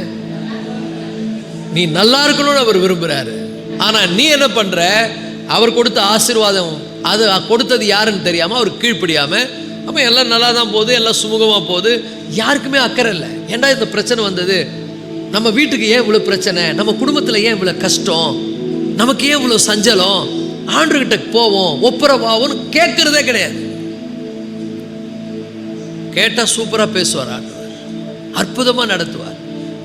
நீ நல்லா இருக்கணும்னு அவர் விரும்புறாரு. ஆனா நீ என்ன பண்ற? அவர் கொடுத்த ஆசீர்வாதம், அது கொடுத்தது யாருன்னு தெரியாம அவர் கீழ்ப்படியாம, அப்ப எல்லாம் நல்லா தான் போகுது, எல்லாம் சுமூகமா போகுது, யாருக்குமே அக்கறை இல்லை. ஏன்டா இந்த பிரச்சனை வந்தது, நம்ம வீட்டுக்கு ஏன் இவ்வளவு பிரச்சனை, நம்ம குடும்பத்தில் ஏன் இவ்வளவு கஷ்டம், நமக்கு ஏன் இவ்வளவு சஞ்சலம், ஆண்டவர்கிட்ட போவோம் ஒப்புரவாவோன்னு கேட்கறதே கிடையாது. கேட்டா சூப்பரா பேசுவார் ஆண்டவர், அற்புதமா நடத்துவார்.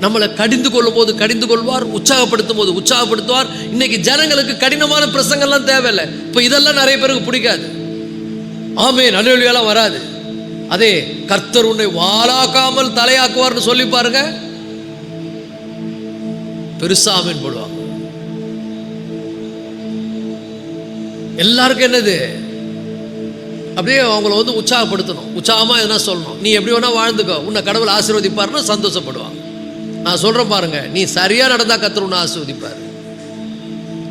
நம்மளை கடிந்து கொள்ளும் போது கடிந்து கொள்வார், உற்சாகப்படுத்தும் போது உற்சாகப்படுத்துவார். இன்னைக்கு ஜனங்களுக்கு கடினமான பிரசங்கள்லாம் தேவையில்லை. இப்போ இதெல்லாம் நிறைய பேருக்கு பிடிக்காது. ஆமென் அல்லேலூயாலாம் வராது. அதே கர்த்தர் உன்னை வாளாக்காமல் தலையாக்குவார்னு சொல்லி பாருங்க, பெருசா ஆமென் போடுவாங்க. எல்லாருக்கும் என்னது, அப்படியே அவங்கள உற்சாகப்படுத்தணும், உற்சாகமா எதுனா சொல்லணும். நீ எப்படி வேணா வாழ்ந்துக்கோ, உன்னை கடவுள் ஆசீர்வதிப்பார்னு சந்தோஷப்படுவாங்க. நான் சொல்றேன் பாருங்க, நீ சரியா நடந்தா கர்த்தர் உன்னை ஆசீர்வதிப்பார்.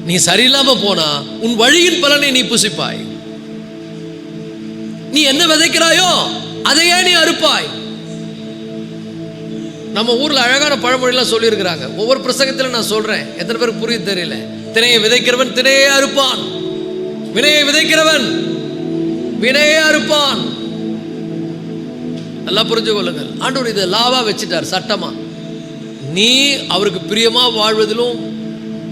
நீ சரியில்லாம போனா உன் வழியின் பலனை நீ புசிப்பாய். நீ என்ன விதைக்கிறாயோ அதையே நீ அறுப்பாய். நம்ம ஊர்ல அழகான பழமொழிலாம் சொல்லி இருக்கிறாங்க. ஒவ்வொரு பிரசங்கத்திலும் நான் சொல்றேன், எத்தனை பேருக்கு புரியுது தெரியல. திணையை விதைக்கிறவன் திணையே அறுப்பான், வினையை விதைக்கிறவன் வினையே அறுப்பான். நல்லா புரிஞ்சு கொள்ளுங்கள். ஆண்டவர் இதை லாவா வச்சுட்டார், சட்டமா. நீ அவருக்கு பிரியமா வாழ்வதிலும்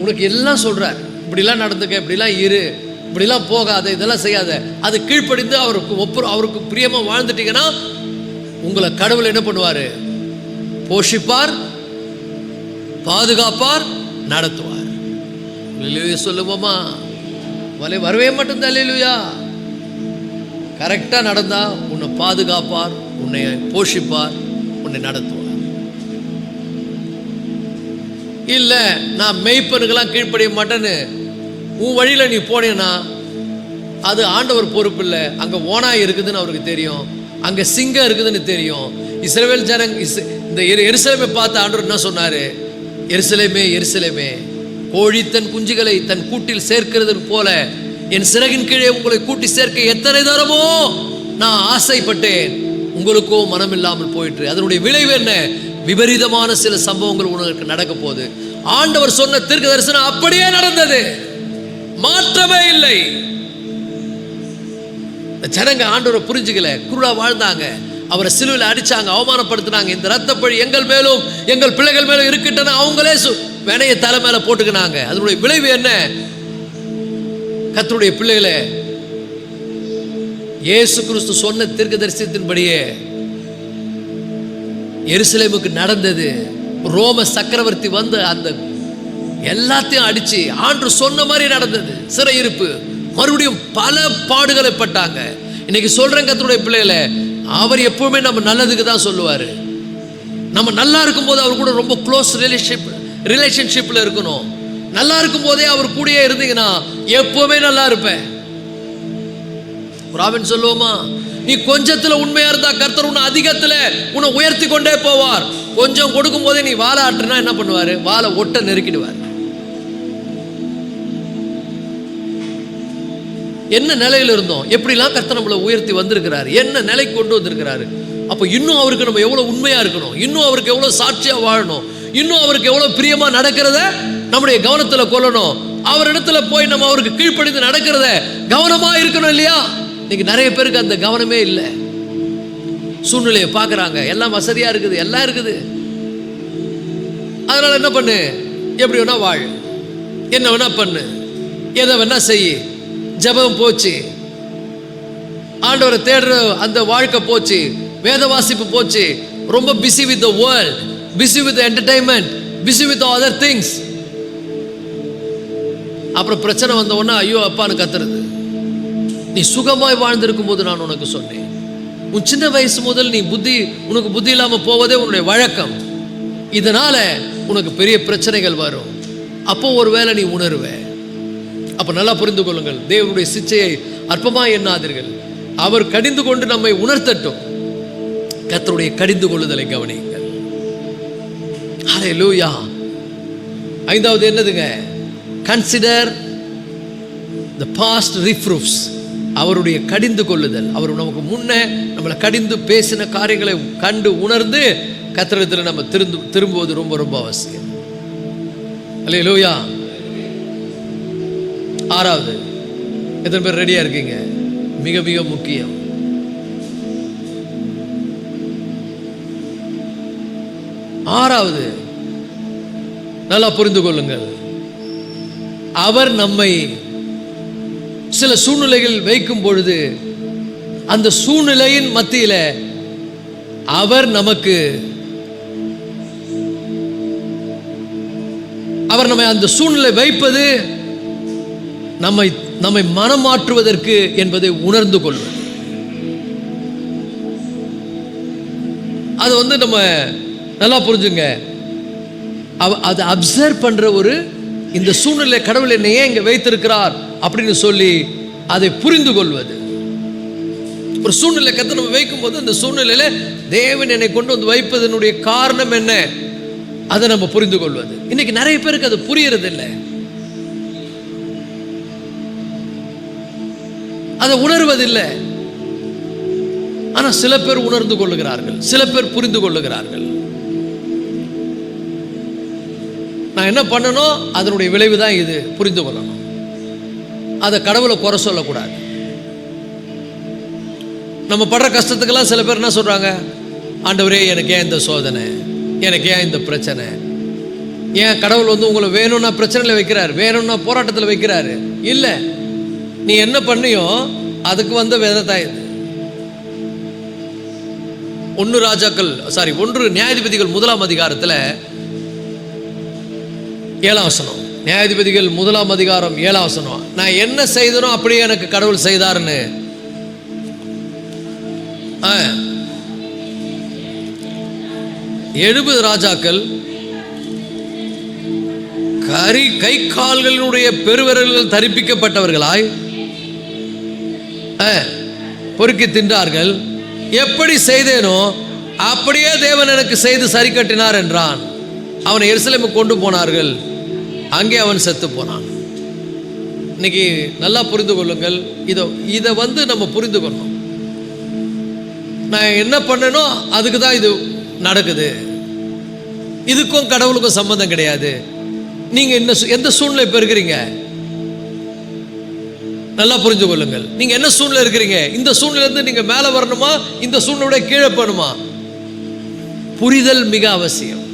உனக்கு எல்லாம் சொல்றார். இப்படிலாம் நடந்துக்க, இப்படிலாம் இரு, இப்படிலாம் போகாத, இதெல்லாம் செய்யாத. அது கீழ்ப்படிந்து அவருக்கு பிரியமா வாழ்ந்துட்டீங்கன்னா உங்களை கடவுள் என்ன பண்ணுவாரு? போஷிப்பார், பாதுகாப்பார், நடத்துவார். சொல்லுவோமா? வரவே மட்டும்தான் அல்லேலூயா. கரெக்டா நடந்தா உன்னை பாதுகாப்பார், உன்னை போஷிப்பார், உன்னை நடத்துவார். இல்ல நான் மெய்ப்பனுக்கெல்லாம் கீழ்ப்படிய மாட்டேன்னு உன் வழியில நீ போனேன்னா அது ஆண்டவர் பொறுப்பு இல்லை. அங்க ஓனாய் இருக்குதுன்னு அவருக்கு தெரியும், அங்க சிங்கம் இருக்குதுன்னு தெரியும். இஸ்ரவேல் ஜனங்க இந்த எருசலேமை பார்த்து ஆண்டவர் என்ன சொன்னாரு? எருசலேமே எருசலேமே, கோழி தன் குஞ்சுகளை தன் கூட்டில் சேர்க்கிறது போல என் சிறகின் கீழே உங்களை கூட்டி சேர்க்க எத்தனை தரமோ நான் ஆசைப்பட்டேன், உங்களுக்கோ மனம் இல்லாமல் போயிட்டு. அதனுடைய விளைவு என்ன? விபரீதமான சில சம்பவங்கள் உனக்கு நடக்க போகுது. ஆண்டவர் சொன்ன தீர்க்க தரிசனம் அப்படியே நடந்தது, மாற்றமே இல்லை. ஜனங்க ஆண்டவரை புரிஞ்சுக்கல, குருடா வாழ்ந்தாங்க, அவரை சிலுவையில் அடிச்சாங்க, அவமானப்படுத்தினாங்க. இந்த ரத்தப்பழி எங்கள் மேலும் எங்கள் பிள்ளைகள் மேலும் இருக்கட்டுன்னு அவங்களே வினைய தலை மேல போட்டுக்கினாங்க. அதனுடைய விளைவு என்ன? கர்த்தருடைய பிள்ளைகளே, இயேசு கிறிஸ்து சொன்ன தீர்க்க தரிசனத்தின்படியே எருசலேமுக்கு நடந்தது. ரோம சக்கரவர்த்தி வந்து அந்த எல்லாத்தையும் அடிச்சு ஆண்டவர் சொன்ன மாதிரி நடந்தது. சிறையிருப்பு, மறுபடியும் பல பாடுகளை பட்டாங்க. இன்னைக்கு சொல்றேன் கர்த்தருடைய பிள்ளைகளே, அவர் எப்பவுமே நம்ம நல்லதுக்கு தான் சொல்லுவாரு. நம்ம நல்லா இருக்கும் போது அவர் கூட ரொம்ப க்ளோஸ் ரிலேஷன்ஷிப்ல இருக்கணும். நல்லா இருக்கும் போதே அவர் கூடயே இருந்தீங்கன்னா எப்பவுமே நல்லா இருப்பேன். ராபின் சொல்லுவோமா, நீ கொஞ்சத்துல உண்மையா இருந்தா கர்த்தர் உன்னை அதிகத்துல உன்னை உயர்த்தி கொண்டே போவார். கொஞ்சம் கொடுக்கும் போதே நீ வாழை ஆட்டுனா என்ன பண்ணுவாரு? வாழை ஒட்ட நெருக்கிடுவார். என்ன நிலையில இருந்தோம், எப்படிலாம் கர்த்தர் நம்மளை உயர்த்தி வந்திருக்கிறாரு, என்ன நிலைக்கு கொண்டு வந்திருக்கிறாரு. அப்போ இன்னும் அவருக்கு நம்ம எவ்வளவு உண்மையா இருக்கணும், இன்னும் அவருக்கு எவ்வளவு சாட்சியா வாழணும், இன்னும் அவருக்கு எவ்வளவு பிரியமா நடக்கிறத நம்முடைய கவனத்துல கொள்ளணும். அவரிடத்துல போய் நம்ம அவருக்கு கீழ்ப்படிந்து நடக்கிறத கவனமா இருக்கணும் இல்லையா? இன்னைக்கு நிறைய பேருக்கு அந்த கவனமே இல்லை. சூழ்நிலையை பார்க்குறாங்க, எல்லாம் வசதியா இருக்குது, எல்லாம் இருக்குது, அதனால என்ன பண்ணு, எப்படி வேணா வாழ், என்ன வேணா பண்ணு, எதை வேணா செய்யு, ஜெபம் போச்சு, ஆண்டவரை தேடுற அந்த வாழ்க்கை போச்சு, வேத வாசிப்பு போச்சு, ரொம்ப busy with the world, busy with entertainment, busy with other things. அப்புறம் பிரச்சனை வந்த உடனே ஐயோ அப்பான்னு கத்துறது. நீ சுகமாய் வாழ்ந்திருக்கும் போது நான் உனக்கு சொன்னேன், உன் சின்ன வயசு முதல் நீ உனக்கு புத்தி இல்லாம போவதே உன்னுடைய வழக்கம், இதனால உனக்கு பெரிய பிரச்சனைகள் வரும். அப்போ ஒருவேளை நீ உணர்வ. அப்ப நல்லா புரிந்து கொள்ளுங்கள், தேவனுடைய சிச்சையை அற்பமாய் எண்ணாதீர்கள். அவர் கடிந்து கொண்டு நம்மை உணர்த்தட்டும். கர்த்தருடைய கடிந்து கொள்ளுதலை கவனியுங்கள். ஹல்லேலூயா. ஐந்தாவது என்னதுங்க? Consider the past reproofs. அவருடைய கடிந்து கொள்ளுதல். அவர் நமக்கு முன்னே நம்மளை கடிந்து பேசின காரியங்களை கண்டு உணர்ந்து கர்த்தரிடத்தில் நம்ம திரும்புவது ரொம்ப ரொம்ப அவசியம். ஹல்லேலூயா. ஆறாவது, எத்தனை பேர் ரெடியா இருக்கீங்க? மிக மிக முக்கியம். ஆறாவது, நல்லா புரிந்து கொள்ளுங்கள். அவர் நம்மை சில சூழ்நிலைகள் வைக்கும் பொழுது அந்த சூழ்நிலையின் மத்தியில அவர் நம்மை அந்த சூழ்நிலை வைப்பது நம்மை மனம் மாற்றுவதற்கு என்பதை உணர்ந்து கொள்வது. அது நம்ம நல்லா புரிஞ்சுங்க. அதை அப்சர்வ் பண்ற ஒரு இந்த சூழ்நிலை, கடவுள் என்னை ஏன் இங்க வைத்திருக்கிறார் அப்படின்னு சொல்லி அதை புரிந்து கொள்வது. ஒரு சூழ்நிலை கர்த்தர் நம்ம வைக்கும் போது அந்த சூழ்நிலையில தேவன் என்னை கொண்டு வந்து வைப்பதனுடைய காரணம் என்ன, அதை நம்ம புரிந்து கொள்வது. இன்னைக்கு நிறைய பேருக்கு அது புரியறது இல்லை, அதை உணர்வதில்லை. ஆனா சில பேர் உணர்ந்து கொள்ளுகிறார்கள், சில பேர் புரிந்து கொள்ளுகிறார்கள். நான் என்ன பண்ணணும், அதனுடைய விளைவு தான் இது, புரிந்து கொள்ளணும். அதை கடவுளை குறை சொல்லக்கூடாது. நம்ம படுற கஷ்டத்துக்கெல்லாம் சில பேர் என்ன சொல்றாங்க, ஆண்டவரே எனக்கு ஏன் இந்த சோதனை, எனக்கு ஏன் இந்த பிரச்சனை, ஏன் கடவுள் உங்களை வேணும்னா பிரச்சனையில் வைக்கிறாரு, வேணும்னா போராட்டத்தில் வைக்கிறாரு. இல்லை, நீ என்ன பண்ணியோ அதுக்கு வந்த விதத்தான் இது. 1 நியாயாதிபதிகள் 1ஆம் அதிகாரத்தில் 7ஆம் வசனம். நியாயாதிபதிகள் 1ஆம் அதிகாரம் 7ஆம் வசனம். நான் என்ன செய்தனோ அப்படியே எனக்கு கடவுள் செய்தார்னு. 70 ராஜாக்கள் கை கால்களுடைய பெருவிரல்கள் தரிப்பிக்கப்பட்டவர்களாய் பொறுக்கி தின்றார்கள். எப்படி செய்தேனோ அப்படியே தேவன் எனக்கு செய்து சரி கட்டினார் என்றான். அவனை எருசலேமுக்கு கொண்டு போனார்கள், அங்கே அவன் செத்து போனான். இன்னைக்கு நல்லா புரிந்து கொள்ளுங்கள். இதை நம்ம புரிந்து கொள்ளணும். நான் என்ன பண்ணனோ அதுக்கு தான் இது நடக்குது, இதுக்கும் கடவுளுக்கும் சம்பந்தம் கிடையாது. நீங்க எந்த சூழ்நிலை இப்ப இருக்கிறீங்க, நல்லா புரிஞ்சு கொள்ளுங்கள். நீங்க என்ன சூழ்நிலை இருக்கிறீங்க, இந்த சூழ்நிலை இருந்து நீங்க மேல வரணுமா, இந்த சூழ்நிலை கீழே போகணுமா, புரிதல் மிக அவசியம்.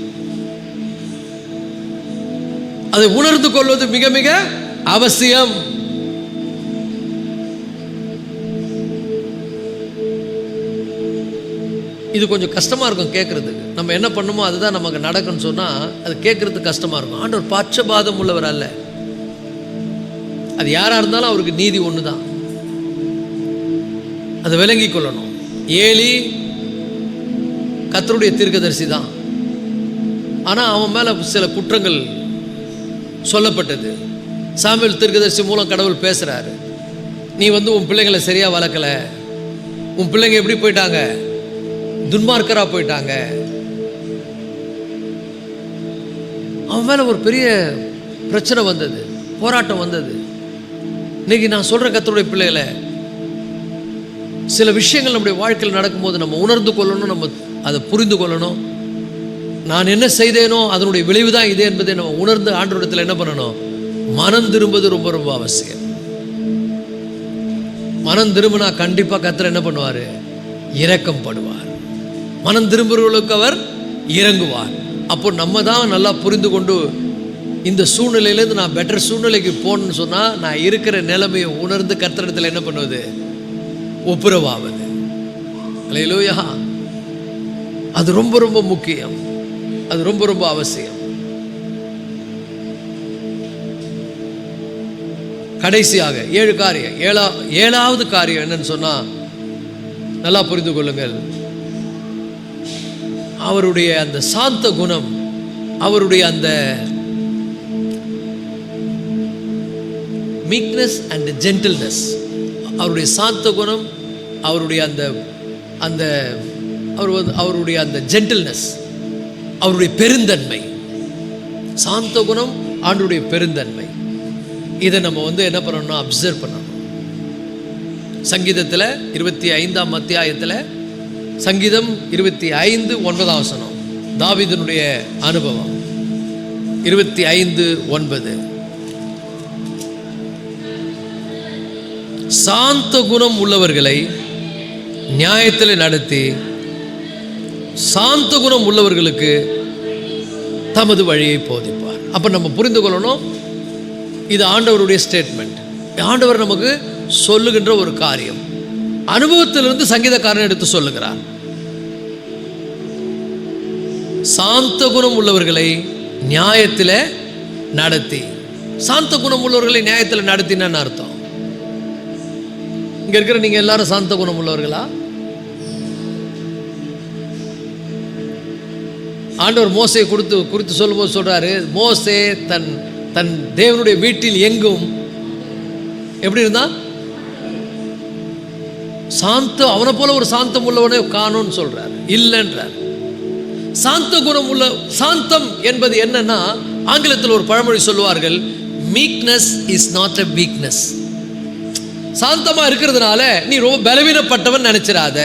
அதை உணர்ந்து கொள்வது மிக மிக அவசியம். இது கொஞ்சம் கஷ்டமா இருக்கும் கேட்கறதுக்கு. நம்ம என்ன பண்ணுமோ அதுதான் நமக்கு நடக்கும்னு சொன்னா அது கேட்கறதுக்கு கஷ்டமா இருக்கும். ஆண்டவர் பட்சபாதம் உள்ளவர் அல்ல. அது யாரா இருந்தாலும் அவருக்கு நீதி ஒண்ணுதான். அதை விளங்கி கொள்ளணும். ஏலி கர்த்தருடைய தீர்க்கதரிசி தான், ஆனா அவன் மேல சில குற்றங்கள் சொல்லப்பட்டது. சாமுவேல் தீர்க்கதரிசி மூலம் கடவுள் பேசுறாரு. நீ உன் பிள்ளைங்களை சரியா வளர்க்கல, உன் பிள்ளைங்க எப்படி போயிட்டாங்க, துன்மார்க்கரா போயிட்டாங்க. அவன் மேல ஒரு பெரிய பிரச்சனை வந்தது, போராட்டம் வந்தது. இன்னைக்கு நான் சொல்ற கர்த்தருடைய பிள்ளைகளை, சில விஷயங்கள் நம்முடைய வாழ்க்கையில் நடக்கும்போது நம்ம உணர்ந்து கொள்ளணும், நம்ம அதை புரிந்து கொள்ளணும். நான் என்ன செய்தேனோ அதனுடைய விளைவு தான் இது என்பதை நம்ம உணர்ந்து ஆண்டவரிடத்தில் என்ன பண்ணணும், மனம் திரும்புவது ரொம்ப ரொம்ப அவசியம். மனம் திரும்பினா கண்டிப்பாக கர்த்தர் என்ன பண்ணுவார், இரக்கம் படுவார். மனம் திரும்புகிறவர்களுக்கு அவர் இறங்குவார். அப்போ நம்ம தான் நல்லா புரிந்து கொண்டு இந்த சூழ்நிலையிலேருந்து நான் பெட்டர் சூழ்நிலைக்கு போகணும்னு சொன்னால் நான் இருக்கிற நிலைமையை உணர்ந்து கர்த்தரிடத்தில் என்ன பண்ணுவது, ஒப்புரவாவது. அல்லேலூயா. அது ரொம்ப ரொம்ப முக்கியம், அது ரொம்ப ரொம்ப அவசியம். கடைசியாக 7 காரியம். ஏழாவது காரியம் என்னன்னு சொன்னா, நல்லா புரிந்து கொள்ளுங்கள். அவருடைய அந்த சாந்த குணம், அவருடைய அந்த மீக்னஸ் அண்ட் ஜென்டில்னஸ், அவருடைய சாந்த குணம், அவருடைய அந்த அந்த அவருடைய அந்த ஜென்டில்னஸ், அவருடைய பெருந்தன்மை. சாந்த குணம், ஆண்டுடைய பெருந்தன்மை, இதை நம்ம என்ன பண்ணணும்னா அப்சர்வ் பண்ணணும். சங்கீதத்தில் 25ஆம் அத்தியாயத்தில், சங்கீதம் 25:9 தாவீதுனுடைய அனுபவம். 25:9 சாந்த குணம் உள்ளவர்களை நியாயத்தில் நடத்தி சாந்த குணம் உள்ளவர்களுக்கு தமது வழியை போதிப்பார். அப்போ நம்ம புரிந்து கொள்ளணும், இது ஆண்டவருடைய ஸ்டேட்மெண்ட். ஆண்டவர் நமக்கு சொல்லுகின்ற ஒரு காரியம், அனுபவத்திலிருந்து சங்கீதக்காரன் எடுத்து சொல்லுகிறார். சாந்த குணம் உள்ளவர்களை நியாயத்தில் நடத்தி. சாந்த குணம் உள்ளவர்களை நியாயத்தில் நடத்தினான்னு அர்த்தம். இங்க இருக்கிற நீங்க எல்லாரும் சாந்த குணம் உள்ளவர்களா? ஆண்டவர் மோசே குறித்து சொல்லும்போது சொல்றாரு, மோசே தன் தன் தேவனுடைய வீட்டில் எங்கும் எப்படி இருந்தான், சாந்தம். அவனை போல ஒரு சாந்தம் உள்ளவனே காணும்னு சொல்றார், இல்லைன்றார். சாந்த குணம் உள்ள, சாந்தம் என்பது என்னன்னா, ஆங்கிலத்தில் ஒரு பழமொழி சொல்லுவார்கள், meekness is not a weakness. சாந்தமா இருக்கிறதுனால நீ ரொம்ப பலவீனப்பட்டவன் நினைச்சிடாத.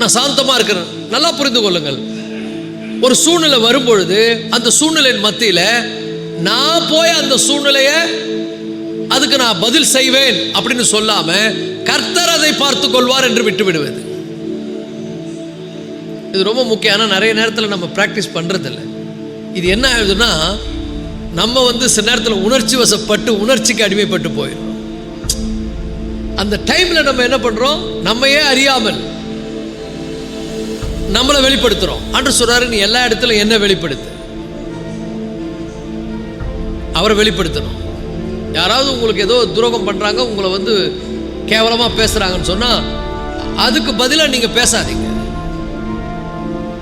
நான் சாந்தமா இருக்கிறேன். நல்லா புரிந்து கொள்ளுங்கள், ஒரு சூழ்நிலை வரும்பொழுது அந்த சூழ்நிலையின் மத்தியில நான் போய் அந்த சூழ்நிலைய அதுக்கு நான் பதில் செய்வேன் அப்படின்னு சொல்லாம கர்த்தர் அதை பார்த்து கொள்வார் என்று விட்டு விடுவது. இது ரொம்ப முக்கியம். ஆனால் நிறைய நேரத்தில் நம்ம பிராக்டிஸ் பண்றது இல்லை. இது என்ன ஆகுதுன்னா, நம்ம சில நேரத்தில் உணர்ச்சி வசப்பட்டு உணர்ச்சிக்கு அடிமைப்பட்டு போயிடும். அந்த டைம்ல நம்ம என்ன பண்றோம், நம்மையே அறியாமல் நம்மளை வெளிப்படுத்துறோம். ஆண்டவர் சொல்றாரு, நீ எல்லா இடத்துல என்ன வெளிப்படுத்து, அவரை வெளிப்படுத்தணும். யாராவது உங்களுக்கு ஏதோ துரோகம் பண்றாங்க, உங்களை கேவலமா பேசுறாங்கன்னு சொன்னா அதுக்கு பதிலாக நீங்க பேசாதீங்க.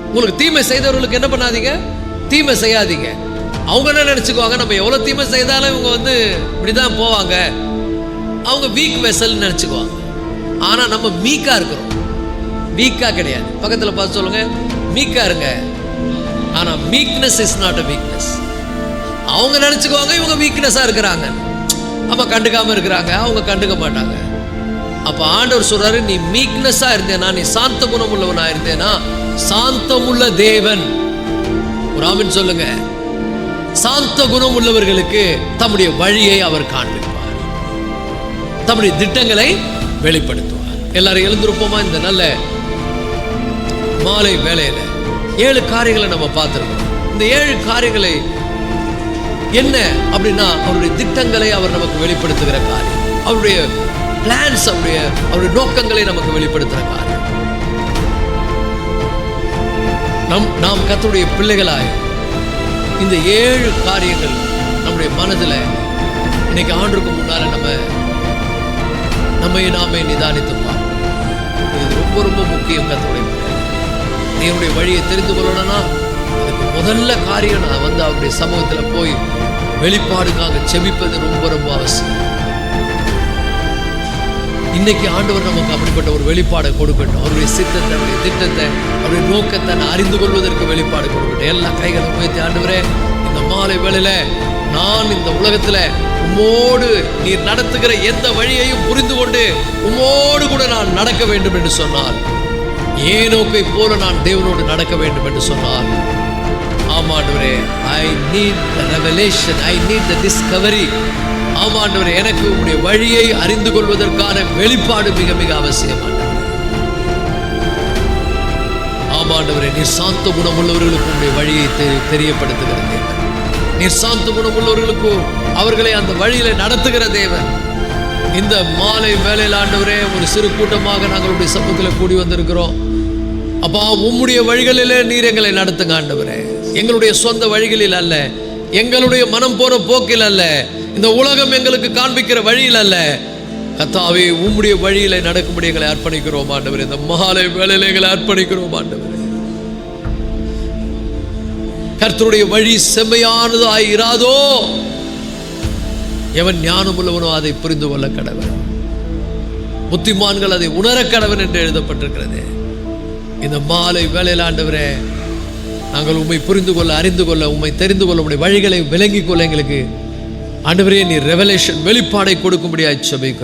உங்களுக்கு தீமை செய்தவர்களுக்கு என்ன பண்ணாதீங்க, தீமை செய்யாதீங்க. அவங்க என்ன நினைச்சுக்குவாங்க, நம்ம எவ்வளவு தீமை செய்தாலும் இவங்க இப்படிதான் போவாங்க, அவங்க வீக் வெசல் நினைச்சுக்குவாங்க. ஆனா நம்ம மீக்கா இருக்கிறோம், வீக்கா கிடையாது. பக்கத்தில் பார்த்து சொல்லுங்க, மீக்கா இருங்க. ஆனா meekness is not a weakness. அவங்க நினைச்சுக்குவாங்க இவங்க வீக்னஸா இருக்கிறாங்க, அப்ப கண்டுக்காம இருக்கிறாங்க, அவங்க கண்டுக்க மாட்டாங்க. அப்ப ஆண்டவர் சொல்றாரு, நீ மீக்னஸா இருந்தேனா, நீ சாந்த குணம் உள்ளவனா இருந்தேனா, சாந்தமுள்ள தேவன், ஒரு ஆமென் சொல்லுங்க, சாந்த குணம் உள்ளவர்களுக்கு தம்முடைய வழியை அவர் காண்பிப்பார், தம்முடைய திட்டங்களை வெளிப்படுத்துவார். எல்லாரும் எழுந்திருப்போமா? இந்த நல்ல மாலை வேளையில 7 காரியங்களை நம்ம பார்த்திருக்கோம். இந்த 7 காரியங்களை என்ன அப்படின்னா, அவருடைய திட்டங்களை அவர் நமக்கு வெளிப்படுத்துகிற காரியம், அவருடைய பிளான்ஸ், அவருடைய நோக்கங்களை நமக்கு வெளிப்படுத்துகிற காரியம். நாம் கர்த்தருடைய பிள்ளைகளாய் இந்த 7 காரியங்கள் நம்முடைய மனதில் இன்னைக்கு ஆண்டுக்கு முன்னால நம்மை நாமே நிதானித்து பார்ப்போம். இது ரொம்ப ரொம்ப முக்கியம். கர்த்தருடைய தேவனுடைய வழியை தெரிந்து கொள்ளணும்னா அதுக்கு முதல்ல காரியம் நான் அவருடைய சமூகத்தில் போய் வெளிப்பாடுக்காக செபிப்பது ரொம்ப ரொம்ப அவசியம். இன்னைக்கு ஆண்டவர் நமக்கு அப்படிப்பட்ட ஒரு வெளிப்பாடை கொடுக்கட்டும். அவருடைய சித்தத்தை, அவருடைய திட்டத்தை, அவருடைய நோக்கத்தை நான் அறிந்து கொள்வதற்கு வெளிப்பாடு கொடுக்கட்டும். எல்லா கைகளை உயர்த்தி, ஆண்டவரே இந்த மாலை வேளையில நான் இந்த உலகத்துல உம்மோடு நீர் நடத்துகிற எந்த வழியையும் புரிந்து கொண்டு உம்மோடு கூட நான் நடக்க வேண்டும் என்று சொன்னார். ஏனோக்கை போல நான் தேவனோடு நடக்க வேண்டும் என்று சொன்னார். ஆமாண்டவரே, I need the revelation, I need the discovery. ஆமாண்டவரே, எனக்கு உம்முடைய வழியை அறிந்து கொள்வதற்கான வெளிப்பாடு மிக மிக அவசியமானது. ஆமாண்டவரே, நீர் சாந்த குணமுள்ளவர்களுக்கு உம்முடைய வழியை தெரியப்படுத்துகிற தேவன். நீர் சாந்த குணமுள்ளவர்களுக்கு அவர்களை அந்த வழியில நடத்துகிற தேவன். இந்த மாலை வேளையில் ஆண்டவரே, ஒரு சிறு கூட்டமாக நாங்களுடைய சமூகத்தில் கூடி வந்திருக்கிறோம். அப்பா, உம்முடைய வழிகளிலே நீர் எங்களை நடத்துங்க ஆண்டவரே. எங்களுடைய சொந்த வழிகளில் அல்ல, எங்களுடைய மனம் போற போக்கில் அல்ல, இந்த உலகம் எங்களுக்கு காண்பிக்கிற வழியில் அல்ல. கர்த்தாவே, உம்முடைய வழியில நடக்கும்படி எங்களை அர்ப்பணிக்கிறோம் ஆண்டவரே. இந்த மாலை வேளையில எங்களை அர்ப்பணிக்கிறோம் ஆண்டவரே. கர்த்தருடைய வழி செம்மையானதாய் இராதோ எவன் ஞானம் உள்ளவனோ அதை புரிந்து கொள்ள கடவன், புத்திமான்கள் அதை உணர கடவன் என்று எழுதப்பட்டிருக்கிறது. இந்த மாலை வேளையில் ஆண்டவரே, நாங்கள் உம்மை புரிந்து கொள்ள, அறிந்து கொள்ள, உம்மை தெரிந்து கொள்ள, உம்முடைய வழிகளை விளங்கிக் கொள்ள எங்களுக்கு ஆண்டவரே நீர் ரெவலேஷன், வெளிப்பாடை கொடுக்கும்படியாய் ஜெபிக்கிறோம்.